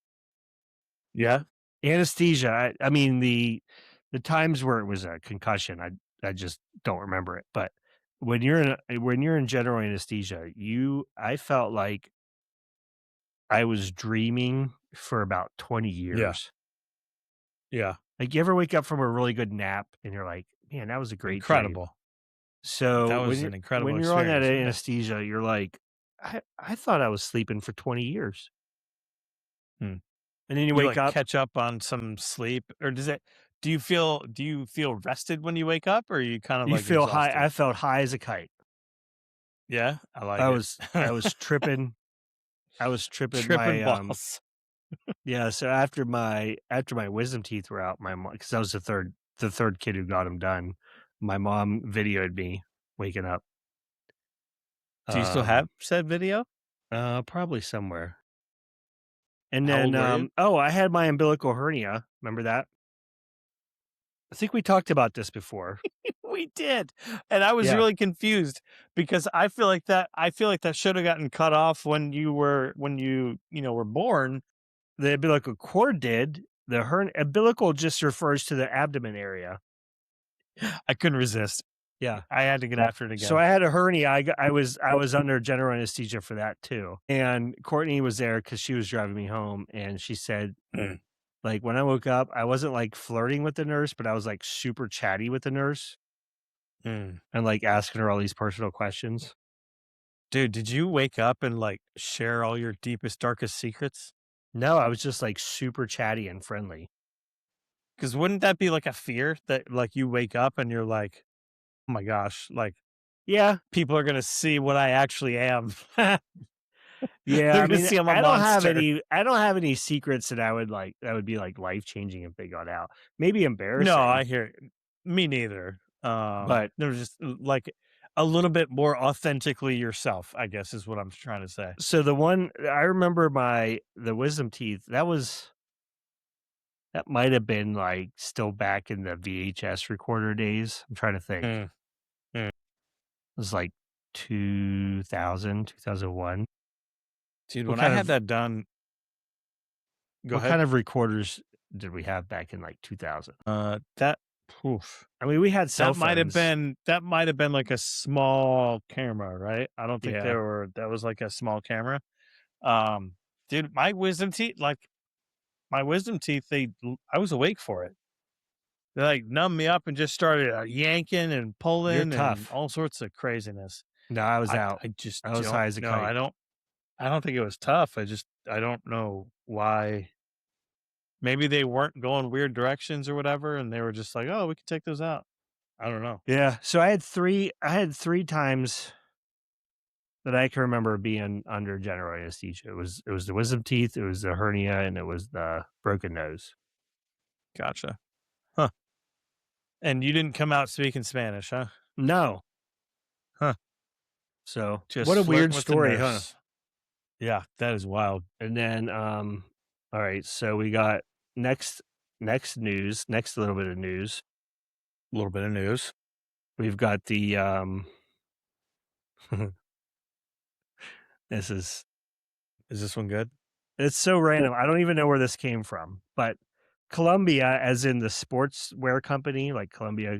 Yeah? Anesthesia. I mean the times where it was a concussion. I just don't remember it. But when you're in general anesthesia, I felt like I was dreaming for about 20 Yeah. years. Yeah. Like, you ever wake up from a really good nap and you're like, "Man, that was a great dream." Incredible. So, That was an incredible when you're on that experience. Yeah. anesthesia, you're like, I thought I was sleeping for 20 years." Hmm. And then you You wake like up, catch up on some sleep or do you feel rested when you wake up or are you kind of you like feel high. exhausted? I felt high as a kite. Yeah? I like it. I was tripping. I was tripping Tripping my, balls. yeah, so after my wisdom teeth were out, my mom, because I was the third kid who got them done, my mom videoed me waking up. Do you still Um, have said video? probably somewhere. And How then, old were you? I had my umbilical hernia. Remember that? I think we talked about this before. We did, and I was Yeah. really confused because I feel like that should have gotten cut off when you were born. The umbilical cord did. The umbilical just refers to the abdomen area. I couldn't resist. Yeah. I had to get after it So again. I had a hernia. I was under general anesthesia for that too. And Courtney was there because she was driving me home, and she said, Mm, like, when I woke up, I wasn't like flirting with the nurse, but I was like super chatty with the nurse mm. and like asking her all these personal questions. Dude, did you wake up and, like, share all your deepest, darkest secrets? No, I was just like super chatty and friendly. Because wouldn't that be like a fear that, like, you wake up and you're like, "Oh my gosh, like, Yeah. people are gonna see what I actually am. Yeah. They're I gonna mean, see I'm a monster." I don't have any secrets that that would be like life changing if they got out. Maybe No, embarrassing, I hear it. Me neither. but They're just, like, a little bit more authentically yourself, I guess is what I'm trying to say. so the one I remember the wisdom teeth, that might have been like still back in the VHS recorder days. I'm trying to think. Mm, mm. It was like 2000, 2001. Dude, What when I kind had of that done. Go what ahead. kind of recorders did we have back in like 2000? That oof. I mean, we had cell phones. That might have been like a small camera, right? I don't think Yeah. that was like a small camera. Um, Dude, my wisdom teeth, I was awake for it. They like numbed me up and just started yanking and You're pulling and tough. all sorts of craziness. No, I was I out. I just I was don't high as a know. kite. I don't think it was tough. I don't know why. Maybe they weren't going weird directions or whatever, and they were just like, "Oh, we can take those out." I don't know. Yeah. So I had three times that I can remember being under general anesthesia. It was the wisdom teeth, it was the hernia, and it was the broken nose. Gotcha. Huh. And you didn't come out speaking Spanish, huh? No. Huh. So Just what a weird flirting with the story, huh? nurse. Yeah, that is wild. And then all right, so we got next next little bit of news. A little bit of news. We've got the this is Is this one good? it's so random. I don't even know where this came from, but Columbia, as in the sportswear company, like Columbia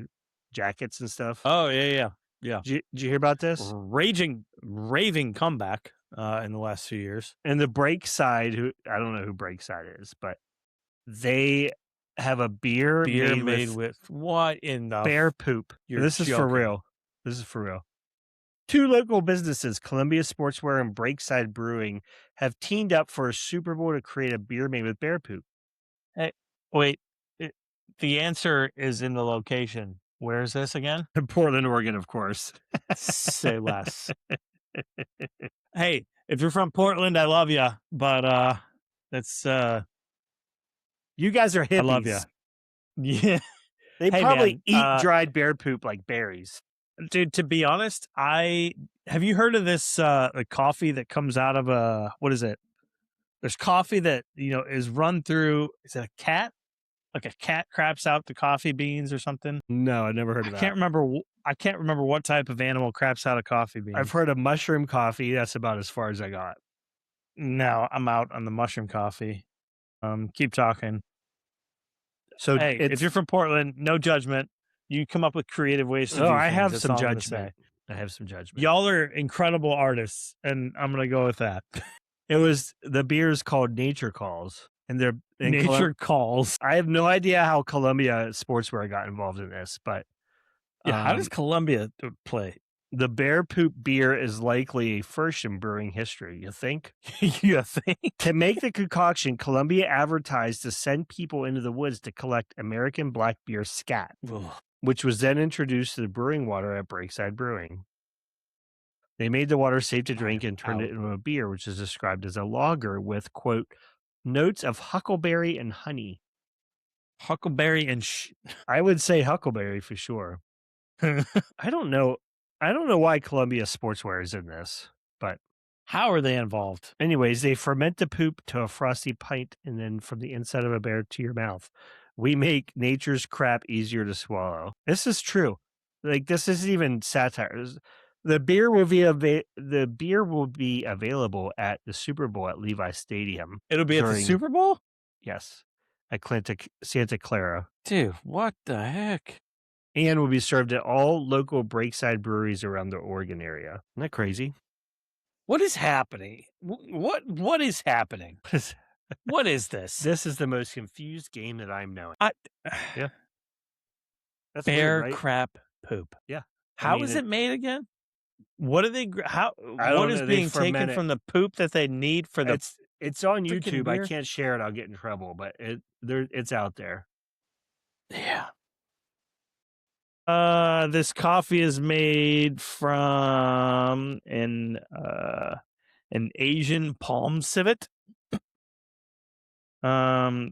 jackets and stuff. Oh, yeah, yeah, yeah. Did you hear about this? Raving comeback in the last few years. And the Breakside, who I don't know who Breakside is, but they have a beer Beer made made with with what in the bear poop. you're This is for joking. real. This is for real. Two local businesses, Columbia Sportswear and Breakside Brewing, have teamed up for a Super Bowl to create a beer made with bear poop. Hey, wait. It, the answer is in the location. Where is this again? In Portland, Oregon, of course. Say less. Hey, if you're from Portland, I love you, but that's You guys are I love you. hippies. Yeah. They Hey probably man, eat dried bear poop like berries. dude, to be honest, I have you heard of this the coffee that comes out of a what is it? There's coffee that, is run through, is it a cat? Like a cat craps out the coffee beans or something? No, I never heard of that. I can't remember what type of animal craps out a coffee I've bean. heard of mushroom coffee. That's about as far as I got. No, I'm out on the mushroom coffee. Keep talking. So Hey, if it's you're from Portland, no judgment. You come up with creative ways to oh, do I things. have That's some all I'm gonna say. judgment. I have some judgment. Y'all are incredible artists, and I'm gonna go with that. It was the beer is called Nature Calls, and they're in Nature calls. I have no idea how Columbia Sportswear got involved in this, but Yeah, how does Columbia play? the bear poop beer is likely a first in brewing history. You think? You think? To make the concoction, Columbia advertised to send people into the woods to collect American black beer scat, Ugh. which was then introduced to the brewing water at Breakside Brewing. They made the water safe to drink and turned it into a beer, which is described as a lager with, quote, notes of huckleberry and honey. Huckleberry and I would say huckleberry for sure. I don't know. I don't know why Columbia Sportswear is in this, but How are they involved? Anyways, they ferment the poop to a frosty pint and then from the inside of a bear to your mouth. We make nature's crap easier to swallow. This is true. Like this isn't even satire. The beer will be available at the Super Bowl at Levi Stadium It'll be at the during Super Bowl? yes, at Santa Clara. Dude, what the heck? And will be served at all local Breakside breweries around the Oregon area. Isn't that crazy? What is happening? What is happening? What is this? This is the most confused game that I'm knowing. I Yeah. That's bear weird, right? crap poop. Yeah. How is it made again? What are they? I What don't is know. They being taken ferment it. from the poop that they need for the It's on freaking YouTube. I beer? can't share it. I'll get in trouble, but it's out there. Yeah. This coffee is made from an Asian palm civet. Kopi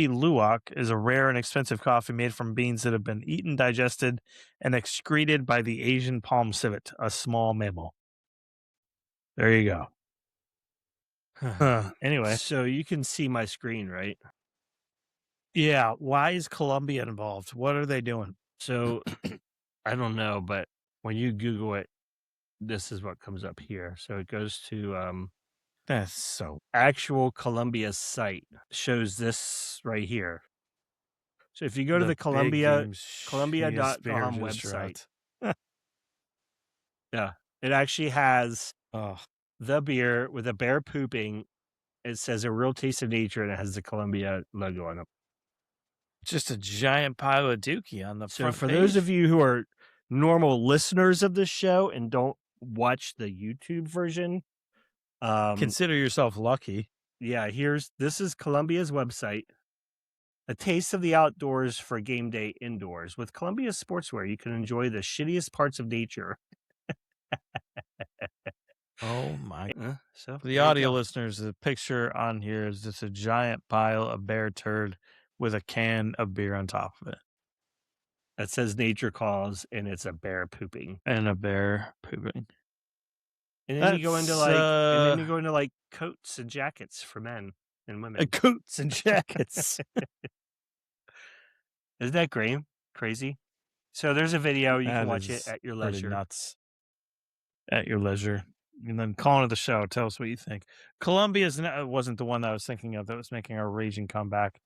Luwak is a rare and expensive coffee made from beans that have been eaten, digested, and excreted by the Asian palm civet, a small mammal. There you go. Anyway, So you can see my screen, right? yeah. Why is Colombia involved? What are they doing? So I don't know, but when you Google it, this is what comes up here. So it goes to That's so actual Columbia site shows this right here. So if you go to the Columbia.com website, yeah, it actually has the beer with a bear pooping. It says a real taste of nature and it has the Columbia logo on it. just a giant pile of dookie on the So front for page. those of you who are normal listeners of this show and don't watch the YouTube version, consider yourself lucky. yeah, this is Columbia's website. A taste of the outdoors for game day indoors. With Columbia Sportswear, you can enjoy the shittiest parts of nature. Oh my! So For the audio listeners, the picture on here is just a giant pile of bear turd with a can of beer on top of it, that says nature calls, and it's a bear pooping. and a bear pooping. And then you go into like coats and jackets for men and women. Coats and jackets. Isn't that great? Crazy. So there's a video. You That can watch it is at your pretty leisure. nuts. At your leisure. And then call into the show. Tell us what you think. Columbia's wasn't the one that I was thinking of that was making a raging comeback.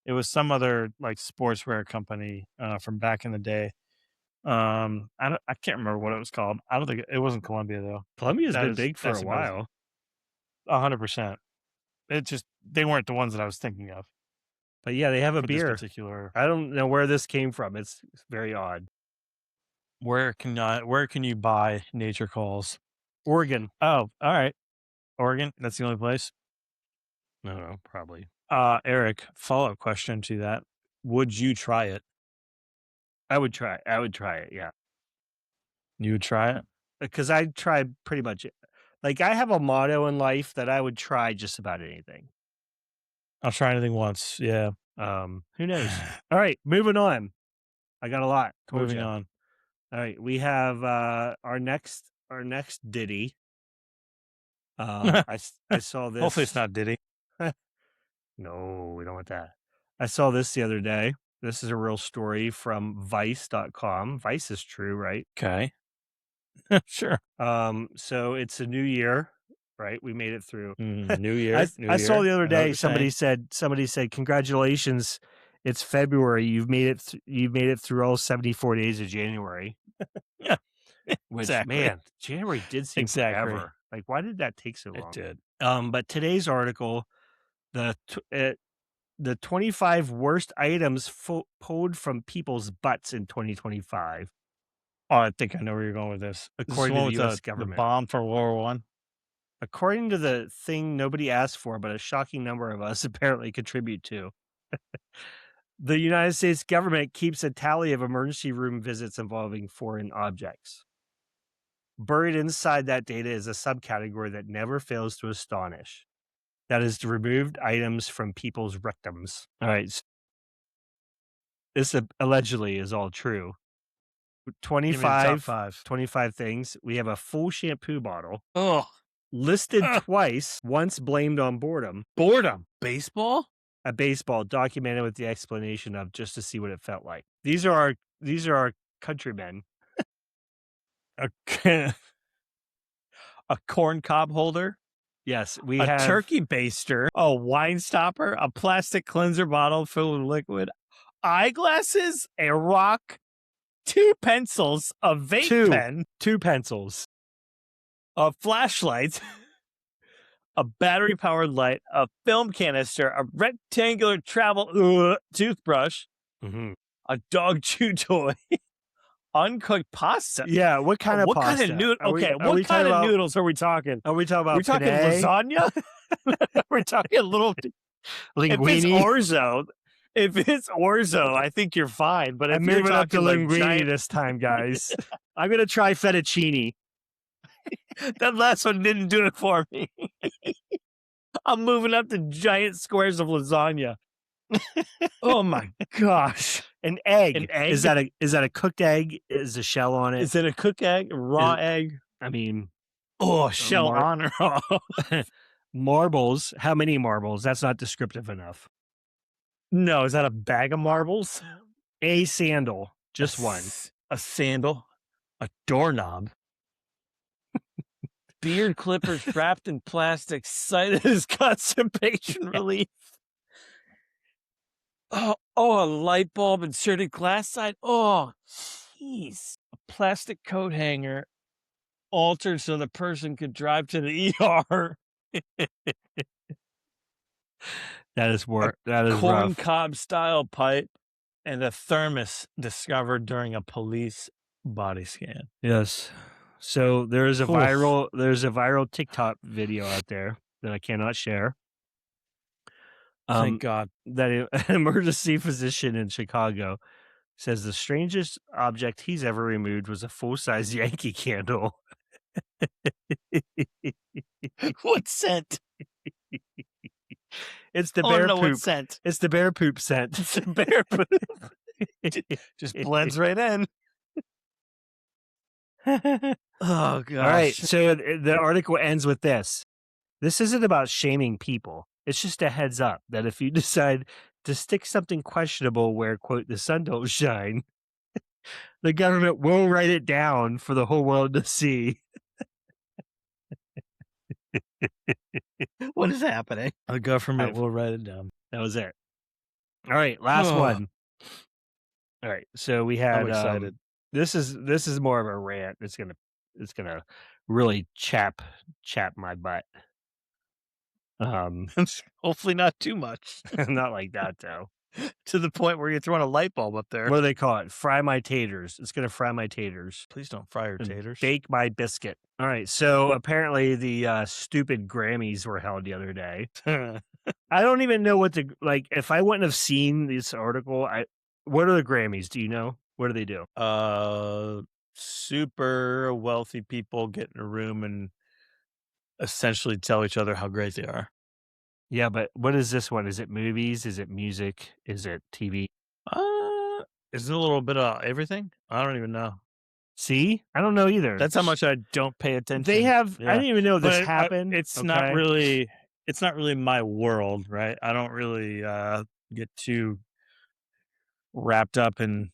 It was some other like sportswear company from back in the day. I can't remember what it was called. I don't think it wasn't Columbia though. Columbia's been big for a while. 100%. It just they weren't the ones that I was thinking of. But yeah, they have a For beer. this particular. I don't know where this came from. It's very odd. Where can you buy Nature Calls? Oregon. Oh, all right. Oregon. That's the only place. No, probably. Eric, follow-up question to that. Would you try it? I would try it. Yeah. You would try it? Because I tried pretty much it. Like I have a motto in life that I would try just about anything. I'll try anything once. Yeah. Who knows? All right, moving on. I got a lot. Moving on. All right, we have our next ditty. I saw this. Hopefully it's not Diddy. No, we don't want that. I saw this the other day. This is a real story from Vice.com. Vice is true, right? Okay. Sure. So it's a new year, right? We made it through. New year. I saw the other day somebody said, congratulations, it's February. You've made it through all 74 days of January. Yeah. Which Exactly. man, January did seem forever. Like, why did that take so long? It did. But today's article, the 25 worst items pulled from people's butts in 2025. Oh, I think I know where you're going with this. According to the U.S. The government. bomb for World War I. According to the thing nobody asked for, but a shocking number of us apparently contribute to. The United States government keeps a tally of emergency room visits involving foreign objects. Buried inside that data is a subcategory that never fails to astonish. That is the removed items from people's rectums. All right. This allegedly is all true. 25 things. We have a full shampoo bottle. Oh, listed twice, once blamed on boredom. Boredom. Baseball? A baseball documented with the explanation of just to see what it felt like. These are our countrymen. A, a corn cob holder? Yes, we a have turkey baster, a wine stopper, a plastic cleanser bottle filled with liquid, eyeglasses, a rock, 2 pencils, a vape pen, 2 pencils, a flashlight, a battery-powered light, a film canister, a rectangular travel toothbrush, a dog chew toy, uncooked pasta. Yeah, what kind of what pasta? Kind of noodle? Okay, are we what kind of about, noodles are we talking? Are we talking about? We're talking penne? lasagna. We're talking little linguine. If it's orzo, I think you're fine. But if I'm you're moving up to talking linguine this time, guys. I'm gonna try fettuccine. That last one didn't do it for me. I'm moving up to giant squares of lasagna. Oh my gosh! An egg. An egg? Is that a cooked egg? Is the shell on it? Is it a cooked egg? Raw egg? I mean, shell on or off? Marbles. How many marbles? That's not descriptive enough. No, is that a bag of marbles? A sandal. Just one. A sandal. A doorknob. Beard clippers wrapped in plastic, cited as constipation relief. Oh, a light bulb inserted glass side. Oh, jeez. A plastic coat hanger altered so the person could drive to the ER. That is corn rough. cob style pipe and a thermos discovered during a police body scan. Yes. So there's a viral TikTok video out there that I cannot share. Thank God. That an emergency physician in Chicago says the strangest object he's ever removed was a full-size Yankee candle. What scent? It's the bear poop. What scent? It's the bear poop scent. It's the bear poop. Just blends right in. Oh, gosh. All right. So the article ends with this. This isn't about shaming people. It's just a heads up that if you decide to stick something questionable where, quote, the sun don't shine, the government will write it down for the whole world to see. What is happening? The government will write it down. That was it. All right. Last one. All right. So we had, I'm excited. This is more of a rant. It's gonna really chap my butt. Hopefully not too much. Not like that though. To the point where you're throwing a light bulb up there. What do they call it? Fry my taters. It's gonna fry my taters. Please don't fry your taters. Bake my biscuit. All right. So apparently the stupid Grammys were held the other day. I don't even know what if I wouldn't have seen this article, what are the Grammys? Do you know? What do they do? Super wealthy people get in a room and essentially tell each other how great they are. Yeah, but what is this one? Is it movies? Is it music? Is it TV? Is it a little bit of everything? I don't even know. See? I don't know either. That's how much I don't pay attention. They have I didn't even know this happened. It's not really my world, right? I don't really get too wrapped up in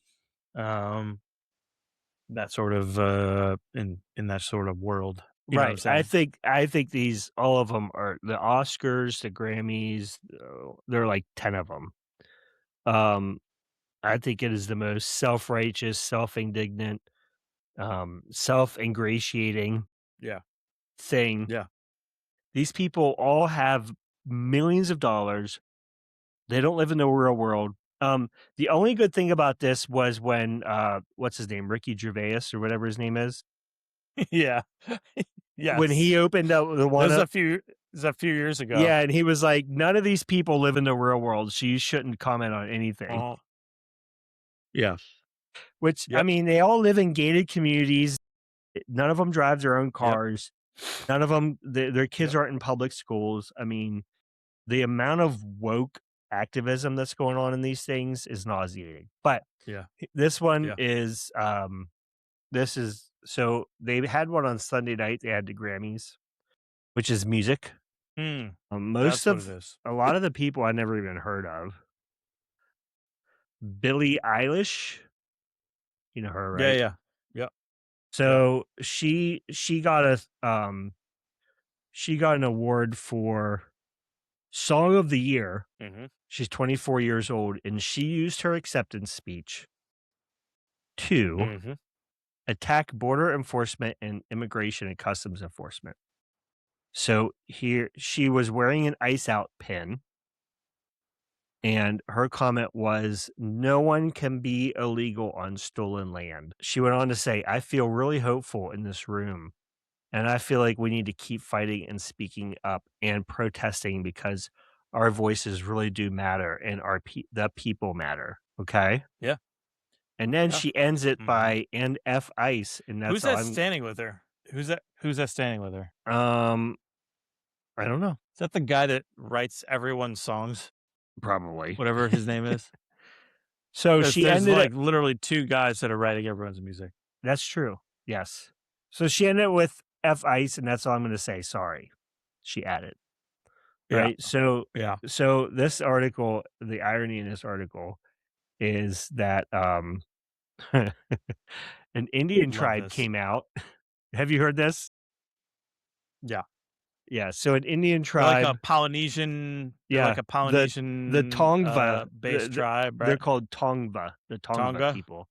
that sort of in that sort of world. You know what I'm Right. I think these all of them are the Oscars, the Grammys, there are like 10 of them. I think it is the most self-righteous, self-indignant, self-ingratiating thing. Yeah. These people all have millions of dollars. They don't live in the real world. The only good thing about this was when what's his name? Ricky Gervais or whatever his name is. Yeah. Yeah. When he opened up the one a few years ago. Yeah, and he was like, none of these people live in the real world, so you shouldn't comment on anything. Yeah. Which I mean, they all live in gated communities. None of them drive their own cars. None of them their kids aren't in public schools. I mean, the amount of woke activism that's going on in these things is nauseating. But this one is so they had one on Sunday night. They had the Grammys. which is music. Hmm, Most that's what it of is. a lot of the people I never even heard of. Billie Eilish, you know her, Yeah, right? yeah. Yep, yep. So she got an award for Song of the Year. Mhm, She's 24 years old, and she used her acceptance speech to mhm. attack border enforcement and immigration and customs enforcement. So here she was wearing an ice out pin, and her comment was, "No one can be illegal on stolen land." She went on to say, "I feel really hopeful in this room, and I feel like we need to keep fighting and speaking up and protesting because our voices really do matter and the people matter." Okay. Yeah, And then yeah. she ends it Mhm. by "and F ice," and Who's that's all that I'm. standing with her? Who's that standing with her? um, I don't know. Is that the guy that writes everyone's songs? Probably. Whatever his name is? So she There's, ended it. like, literally 2 guys that are writing everyone's music. That's true. Yes. So she ended it with "F ice," and that's all I'm gonna say, "Sorry," she added, Yeah, right? So yeah. so this article, the irony in this article is that, an Indian Love tribe this. came out. Have you heard this? Yeah. Yeah, so an Indian They're like a tribe. Polynesian they're like Yeah, a the Polynesian, Tongva, based tribe, they're right? called Tongva, the Tongva Tonga? people.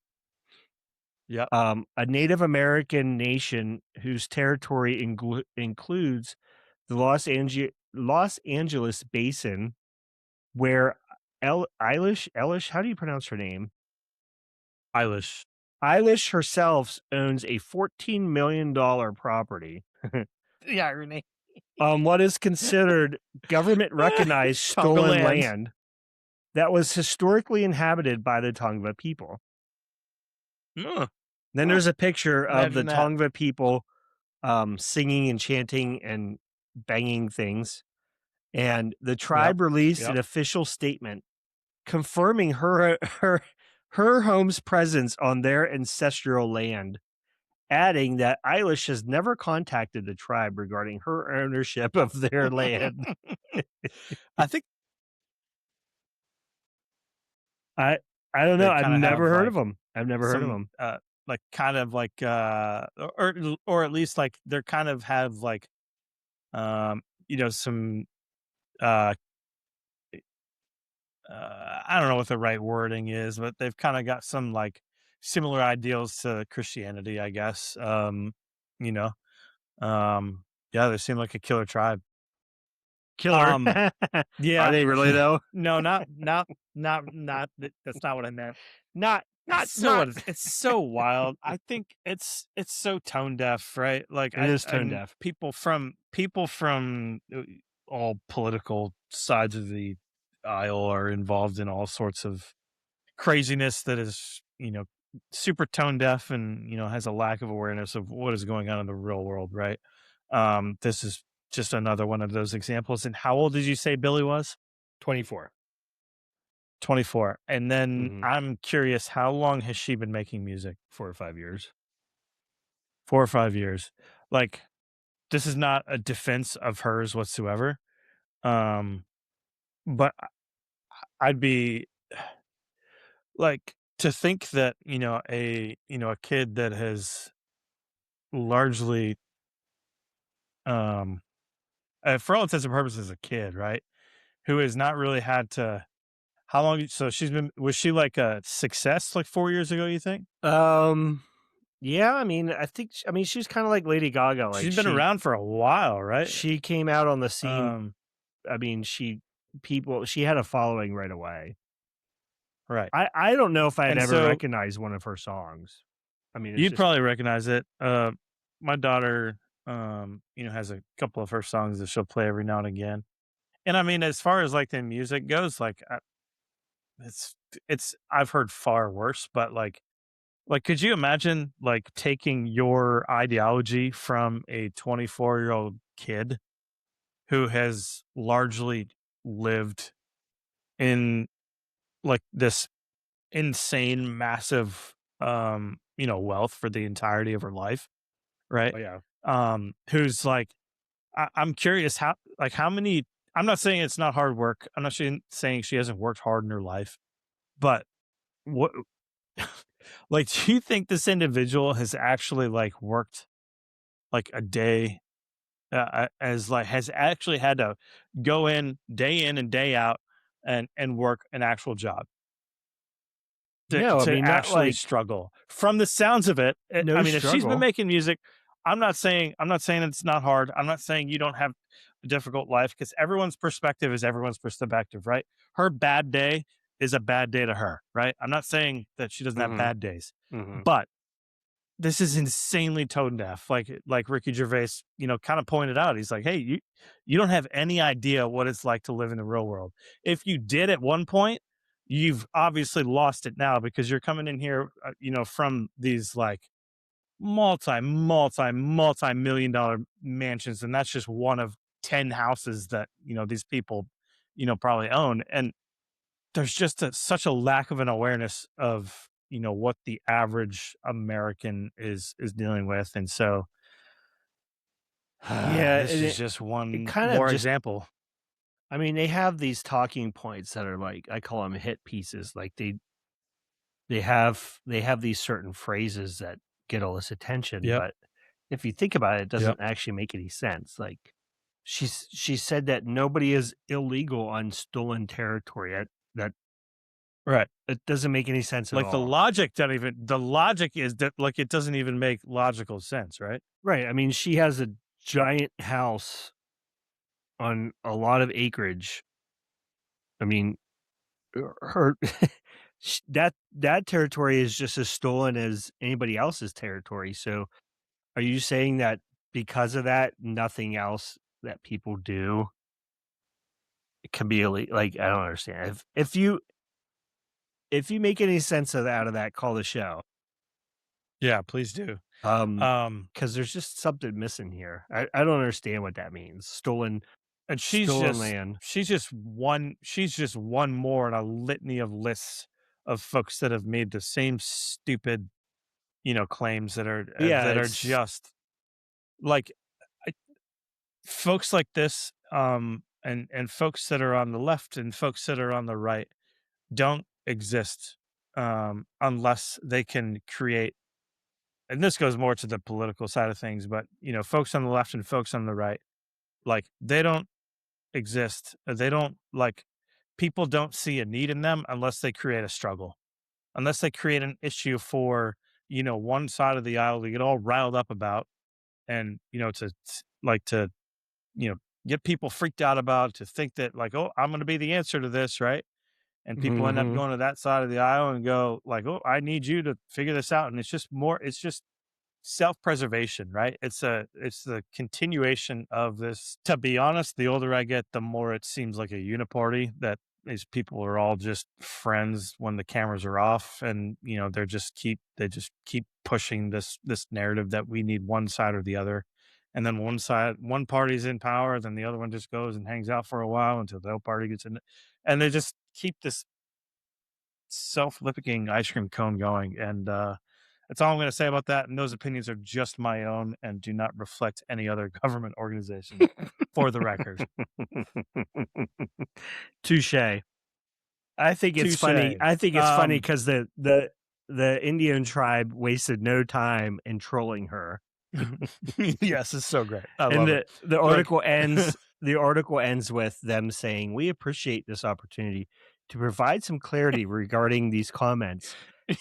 Yep. A Native American nation whose territory includes the Los Angeles basin, where Eilish, how do you pronounce her name? Eilish. Eilish herself owns a $14 million property The irony. on what is considered government recognized stolen Tongaland. land that was historically inhabited by the Tongva people. Huh, Then huh. there's a picture of the Imagine that. Tongva people singing and chanting and banging things. And the Yep, tribe released an yep. official statement confirming her home's presence on their ancestral land, adding that Eilish has never contacted the tribe regarding her ownership of their land. I think I I don't know. they I've kinda never have, heard of like, them. I've never heard of some, them. like, kind of like, or at least, like, they're kind of have, like, some, uh I don't know what the right wording is, but they've kinda got some, like, similar ideals to Christianity, I guess. You know, um, yeah, they seem like a killer tribe. Killer. Um, Are yeah. they really though? No, not that's not what I meant. Not So not. what is it's so wild. I think it's so tone deaf, right? Like, It is tone and deaf. people from all political sides of the aisle are involved in all sorts of craziness that is, super tone deaf and, has a lack of awareness of what is going on in the real world, right? This is just another one of those examples. And how old did you say Billy was? 24. 24. And then Mhm. I'm curious, how long has she been making music? 4 or 5 years. 4 or 5 years. Like, this is not a defense of hers whatsoever. Um, but I'd be like, to think that, a kid that has largely, um, for all intents and purposes, a kid, right? Who has not really had to, how long, so was she like a success like 4 years ago, you think? Um, yeah, I mean, I mean, she's kinda like Lady Gaga, like, She's been around for a while, right? she came out on the scene. Um, I mean, she had a following right away. right. I don't know if I'd And ever so recognized one of her songs. I mean, it's you'd just. probably recognize it. My daughter, has a couple of her songs that she'll play every now and again. And I mean, as far as like the music goes, like, it's I've heard far worse, but like, could you imagine like taking your ideology from a 24-year-old kid who has largely lived in like this insane, massive, wealth for the entirety of her life, right? Oh, yeah. Who's like I'm curious how many. I'm not saying it's not hard work. I'm not saying she hasn't worked hard in her life, but what like, do you think this individual has actually, like, worked, like, a day, as, like has actually had to go in and day out and work an actual job No, I to mean, not actually like struggle? From the sounds of it, no I mean, if she's been struggle. making music, I'm not saying it's not hard. I'm not saying you don't have a difficult life, because everyone's perspective is everyone's perspective, right? Her bad day is a bad day to her, right? I'm not saying that she doesn't have Mhm, bad days, mhm. but this is insanely tone deaf. Like Ricky Gervais, kind of pointed out. He's like, "Hey, you don't have any idea what it's like to live in the real world. If you did at one point, you've obviously lost it now, because you're coming in here, from these like multi million-dollar mansions, and that's just one of 10 houses that these people, probably own, and there's just such a lack of an awareness of what the average American is dealing with, and so Yeah, this and is it just it one kind of more just example. I mean, they have these talking points that are like I call them hit pieces. Like they have these certain phrases that get all this attention, Yep. but if you think about it, it Yep. doesn't actually make any sense. Like she said that nobody is illegal on stolen territory. That Right. it doesn't make any sense at Like all. the logic is that, like, it doesn't even make logical sense, right? Right. I mean, she has a giant house on a lot of acreage. I mean, her that territory is just as stolen as anybody else's territory. So, are you saying that because of that, nothing else that people do can be illegal? Like, I don't understand. If you make any sense of that out of that, call the show. Yeah, please do. Um, Um, because there's just something missing here. I don't understand what that means. and Stolen land. she's just one more in a litany of lists of folks that have made the same stupid, claims Yeah, that are it's just like, I, folks like this, and folks that are on the left and folks that are on the right don't exist, unless they can create. And this goes more to the political side of things, but folks on the left and folks on the right, like, they don't exist. They don't like People don't see a need in them unless they create a struggle, unless they create an issue for one side of the aisle to get all riled up about, and to you know get people freaked out about, to think that, like, oh, I'm going to be the answer to this, right? And people end up mhm. going to that side of the aisle and go like, oh, I need you to figure this out, and it's just self-preservation, right? It's the continuation of this. To be honest, the older I get, the more it seems like a uniparty, that these people are all just friends when the cameras are off, and they just keep pushing this narrative that we need one side or the other. And then one party's in power, then the other one just goes and hangs out for a while until the other party gets in, and they just keep this self-lipping ice cream cone going. And that's all I'm going to say about that. And those opinions are just my own and do not reflect any other government organization, for the record. Touche. I think it's funny. Touche. I think it's funny Um, because the Indian tribe wasted no time in trolling her, yes, it's so great. I and love it. the Like, article ends. The article ends with them saying, "We appreciate this opportunity to provide some clarity regarding these comments.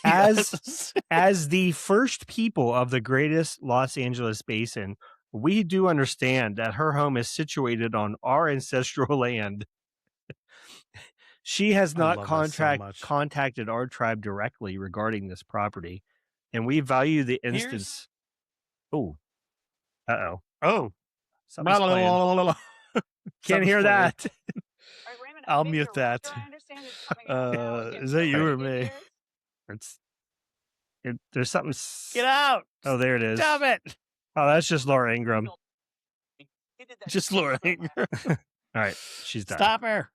As yes. as the first people of the greatest Los Angeles basin, we do understand that her home is situated on our ancestral land. She has I not love that so much. contacted our tribe directly regarding this property, and we value the Here's instance." Oh, uh-oh. Oh, Something's playing. Can't something's hear playing. that. All right, wait a minute. I'll Maybe mute your that. router, I understand, is coming out now Is against that the you Alright, or wind in me? here. it's there's something Get out! oh, there it Stop is. it! Oh, that's just Laura Ingram. He did that Just twice Laura. from last. Alright, she's done. Stop her. All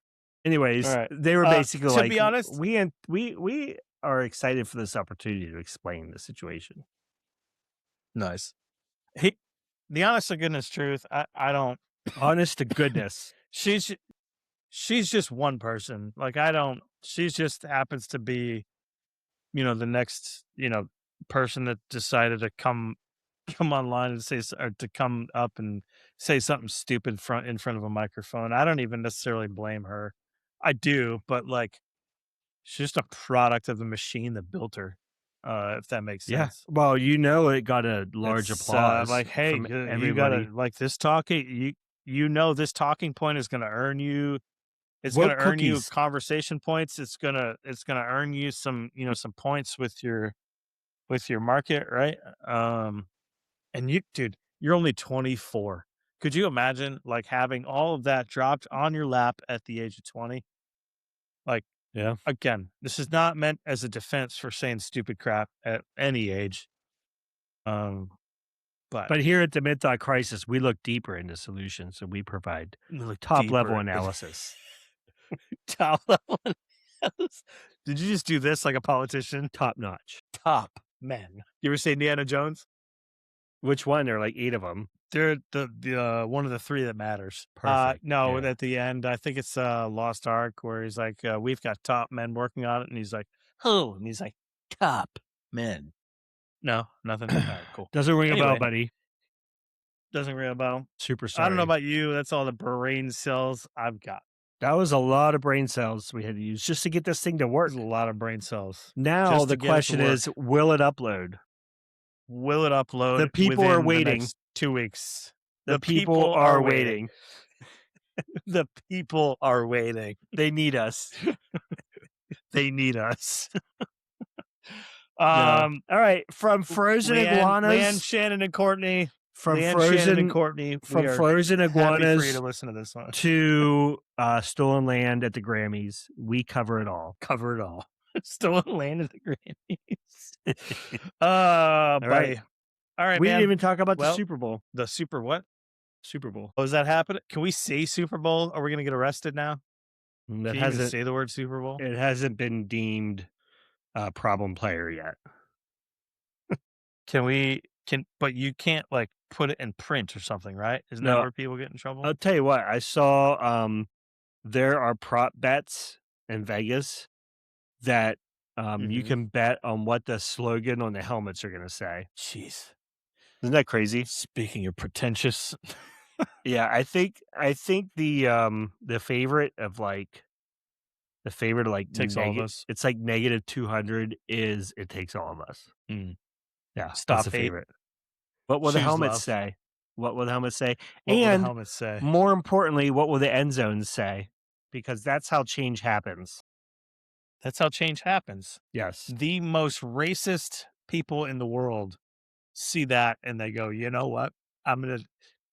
Anyways, right. they were basically To like, be honest, we are excited for this opportunity to explain the situation." nice. He, the honest to goodness truth, I don't. Honest to goodness. She's just one person. Like she just happens to be, the next, person that decided to come online and or to come up and say something stupid in front of a microphone. I don't even necessarily blame her. I do, but like she's just a product of the machine that built her. If that makes Yeah. sense. Well, it got a large It's, applause. like, hey, from you everybody. gotta like this talking. This talking point is going to earn you. It's going Woke to earn you cookies. conversation points. It's gonna earn you some some points with your market, right? And dude, you're only 24. Could you imagine like having all of that dropped on your lap at the age of 20? Like, Yeah. again, this is not meant as a defense for saying stupid crap at any age. But here at the Midthought Crisis, we look deeper into solutions and we provide look top level deeper. analysis. Top level analysis. Did you just do this like a politician? Top notch. Top men. You ever say Indiana Jones? Which one? There are like 8 of them. They're the one of the 3 that matters. Perfect. No, Yeah. at the end, I think it's Lost Ark where he's like, we've got top men working on it, and he's like, who? And he's like, top men. No, nothing. All right, cool. Doesn't ring a bell, Anyway. buddy. Doesn't ring a bell. Super sorry. I don't know about you. That's all the brain cells I've got. That was a lot of brain cells we had to use just to get this thing to work. There's a lot of brain cells. Now Just to the get it to question work. is, will it upload? Will it upload? The people are within the waiting. next 2 weeks. The people are waiting. The people are waiting. They need us. They need us. All right. From frozen iguanas. Leanne, Shannon, and Courtney. From Leanne, frozen Shannon, and Courtney. From we are frozen happy for you iguanas to listen to this one. to Stolen Land at the Grammys. We cover it all. Cover it all. Stolen Land at the Grammys. All right. All right, We man. didn't even talk about the Well, Super Bowl. The Super what? Super Bowl. Oh, is that happening? Can we say Super Bowl? Are we going to get arrested now? That Can you even hasn't say the word Super Bowl? It hasn't been deemed a problem player yet. But you can't like put it in print or something, right? Isn't that No. where people get in trouble? I'll tell you what, I saw there are prop bets in Vegas that you can bet on what the slogan on the helmets are going to say. Jeez. Isn't that crazy? Speaking of pretentious. Yeah, I think the favorite of like Takes all of us. It's like negative 200 is It Takes All of Us. Yeah, Stop that's the hate. favorite. What will the Choose helmets love. say? What will the helmets say? What will the And helmets say? more importantly, what will the end zones say? Because that's how change happens. That's how change happens. Yes. The most racist people in the world see that and they go, you know what? I'm going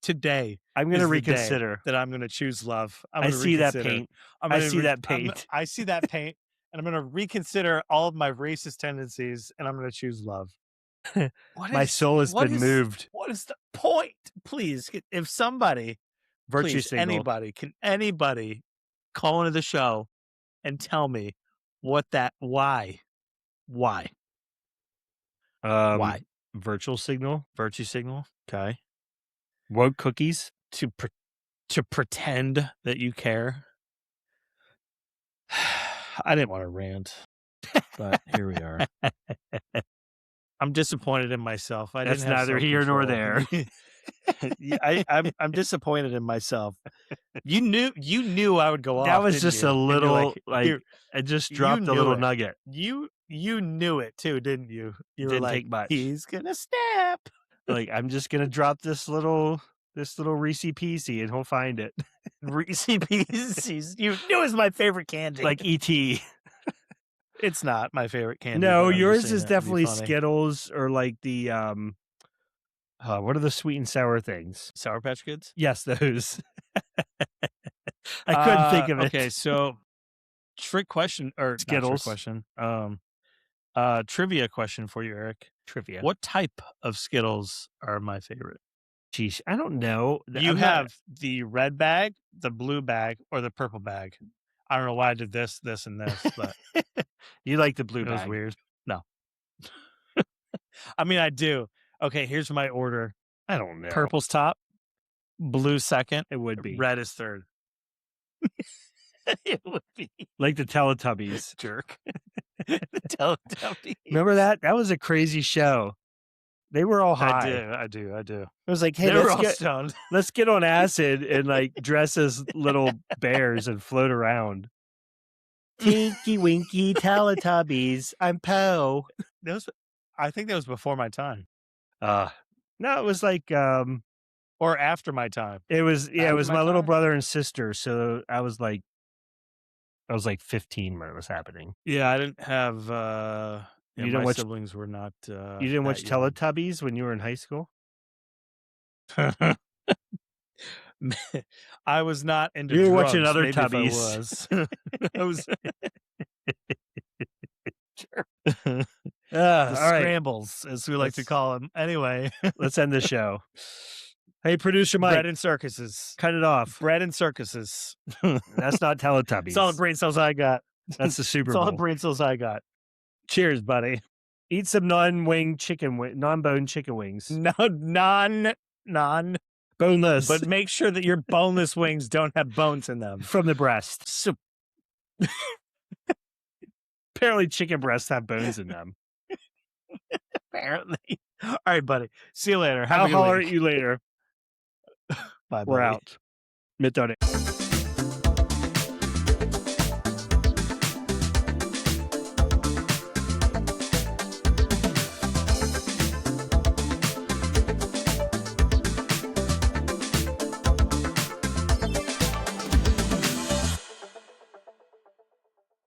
to reconsider. that I'm going to choose love. I see that paint. I see that paint. I see that paint, and I'm going to reconsider all of my racist tendencies, and I'm going to choose love. My soul has been moved. What is the point? Please, if somebody, Virtue signal. anybody call into the show and tell me why? Why? Virtual signal. Virtue signal. Okay. Woke cookies. To pretend that you care. I didn't want to rant, but here we are. I'm disappointed in myself. That's neither here nor there. I'm disappointed in myself. You knew I would go off. That was didn't just you? a And little you're I just dropped a knew little it. nugget. You knew it too, didn't you? You were Didn't like, take much. he's gonna snap. Like, I'm just gonna drop this little Reese Piecey and he'll find it. Reese Pieces. You knew it was my favorit candy. Like E.T. It's not my favorite candy. No, but I'm just yours saying is that to be definitely funny. Skittles or like the what are the sweet and sour things? Sour Patch Kids. Yes, those. I couldn't think of it. Okay, so trick question or not trick Skittles. question. Trivia question for you, Eric. Trivia. What type of Skittles are my favorite? Geez, I don't know. You have the red bag, the blue bag, or the purple bag. I don't know why I did this, and this, but you like the blue it bag. was weird. No. I mean, I do. Okay, here's my order. I don't know. Purple's top. Blue second. It would be. Red is third. It would be. Like the Teletubbies. Jerk. The Teletubbies. Remember that? That was a crazy show. They were all high. I do. It was like, hey, They were all stoned. let's get on acid and like dress as little bears and float around. Tinky Winky Teletubbies. I'm Poe. I think that was before my time. No, it was like or after my time. It was After it was my my little time? brother and sister. So I was like 15 when it was happening. Yeah, I didn't have You didn't my watch- siblings were not You didn't watch that young. Teletubbies when you were in high school? I was not into You were drugs. watching other Maybe if I Tubbies. was. I was The the all right, scrambles, as we like to Let's- call them. Anyway, let's end the show. Hey, producer Mike, bread and circuses. cut it off. Bread and circuses. That's not Teletubbies. It's all the brain cells I got. That's the Super It's all the Bowl. brain cells I got. Cheers, buddy. Eat some non-bone chicken wings. No, non, Boneless, but make sure that your boneless wings don't have bones in them. from the breast. So, Apparently, chicken breasts have bones in them. apparently. All right, buddy. See you later. Have I'll a good holler week. at you later. Bye, We're buddy. out. Mitt on it.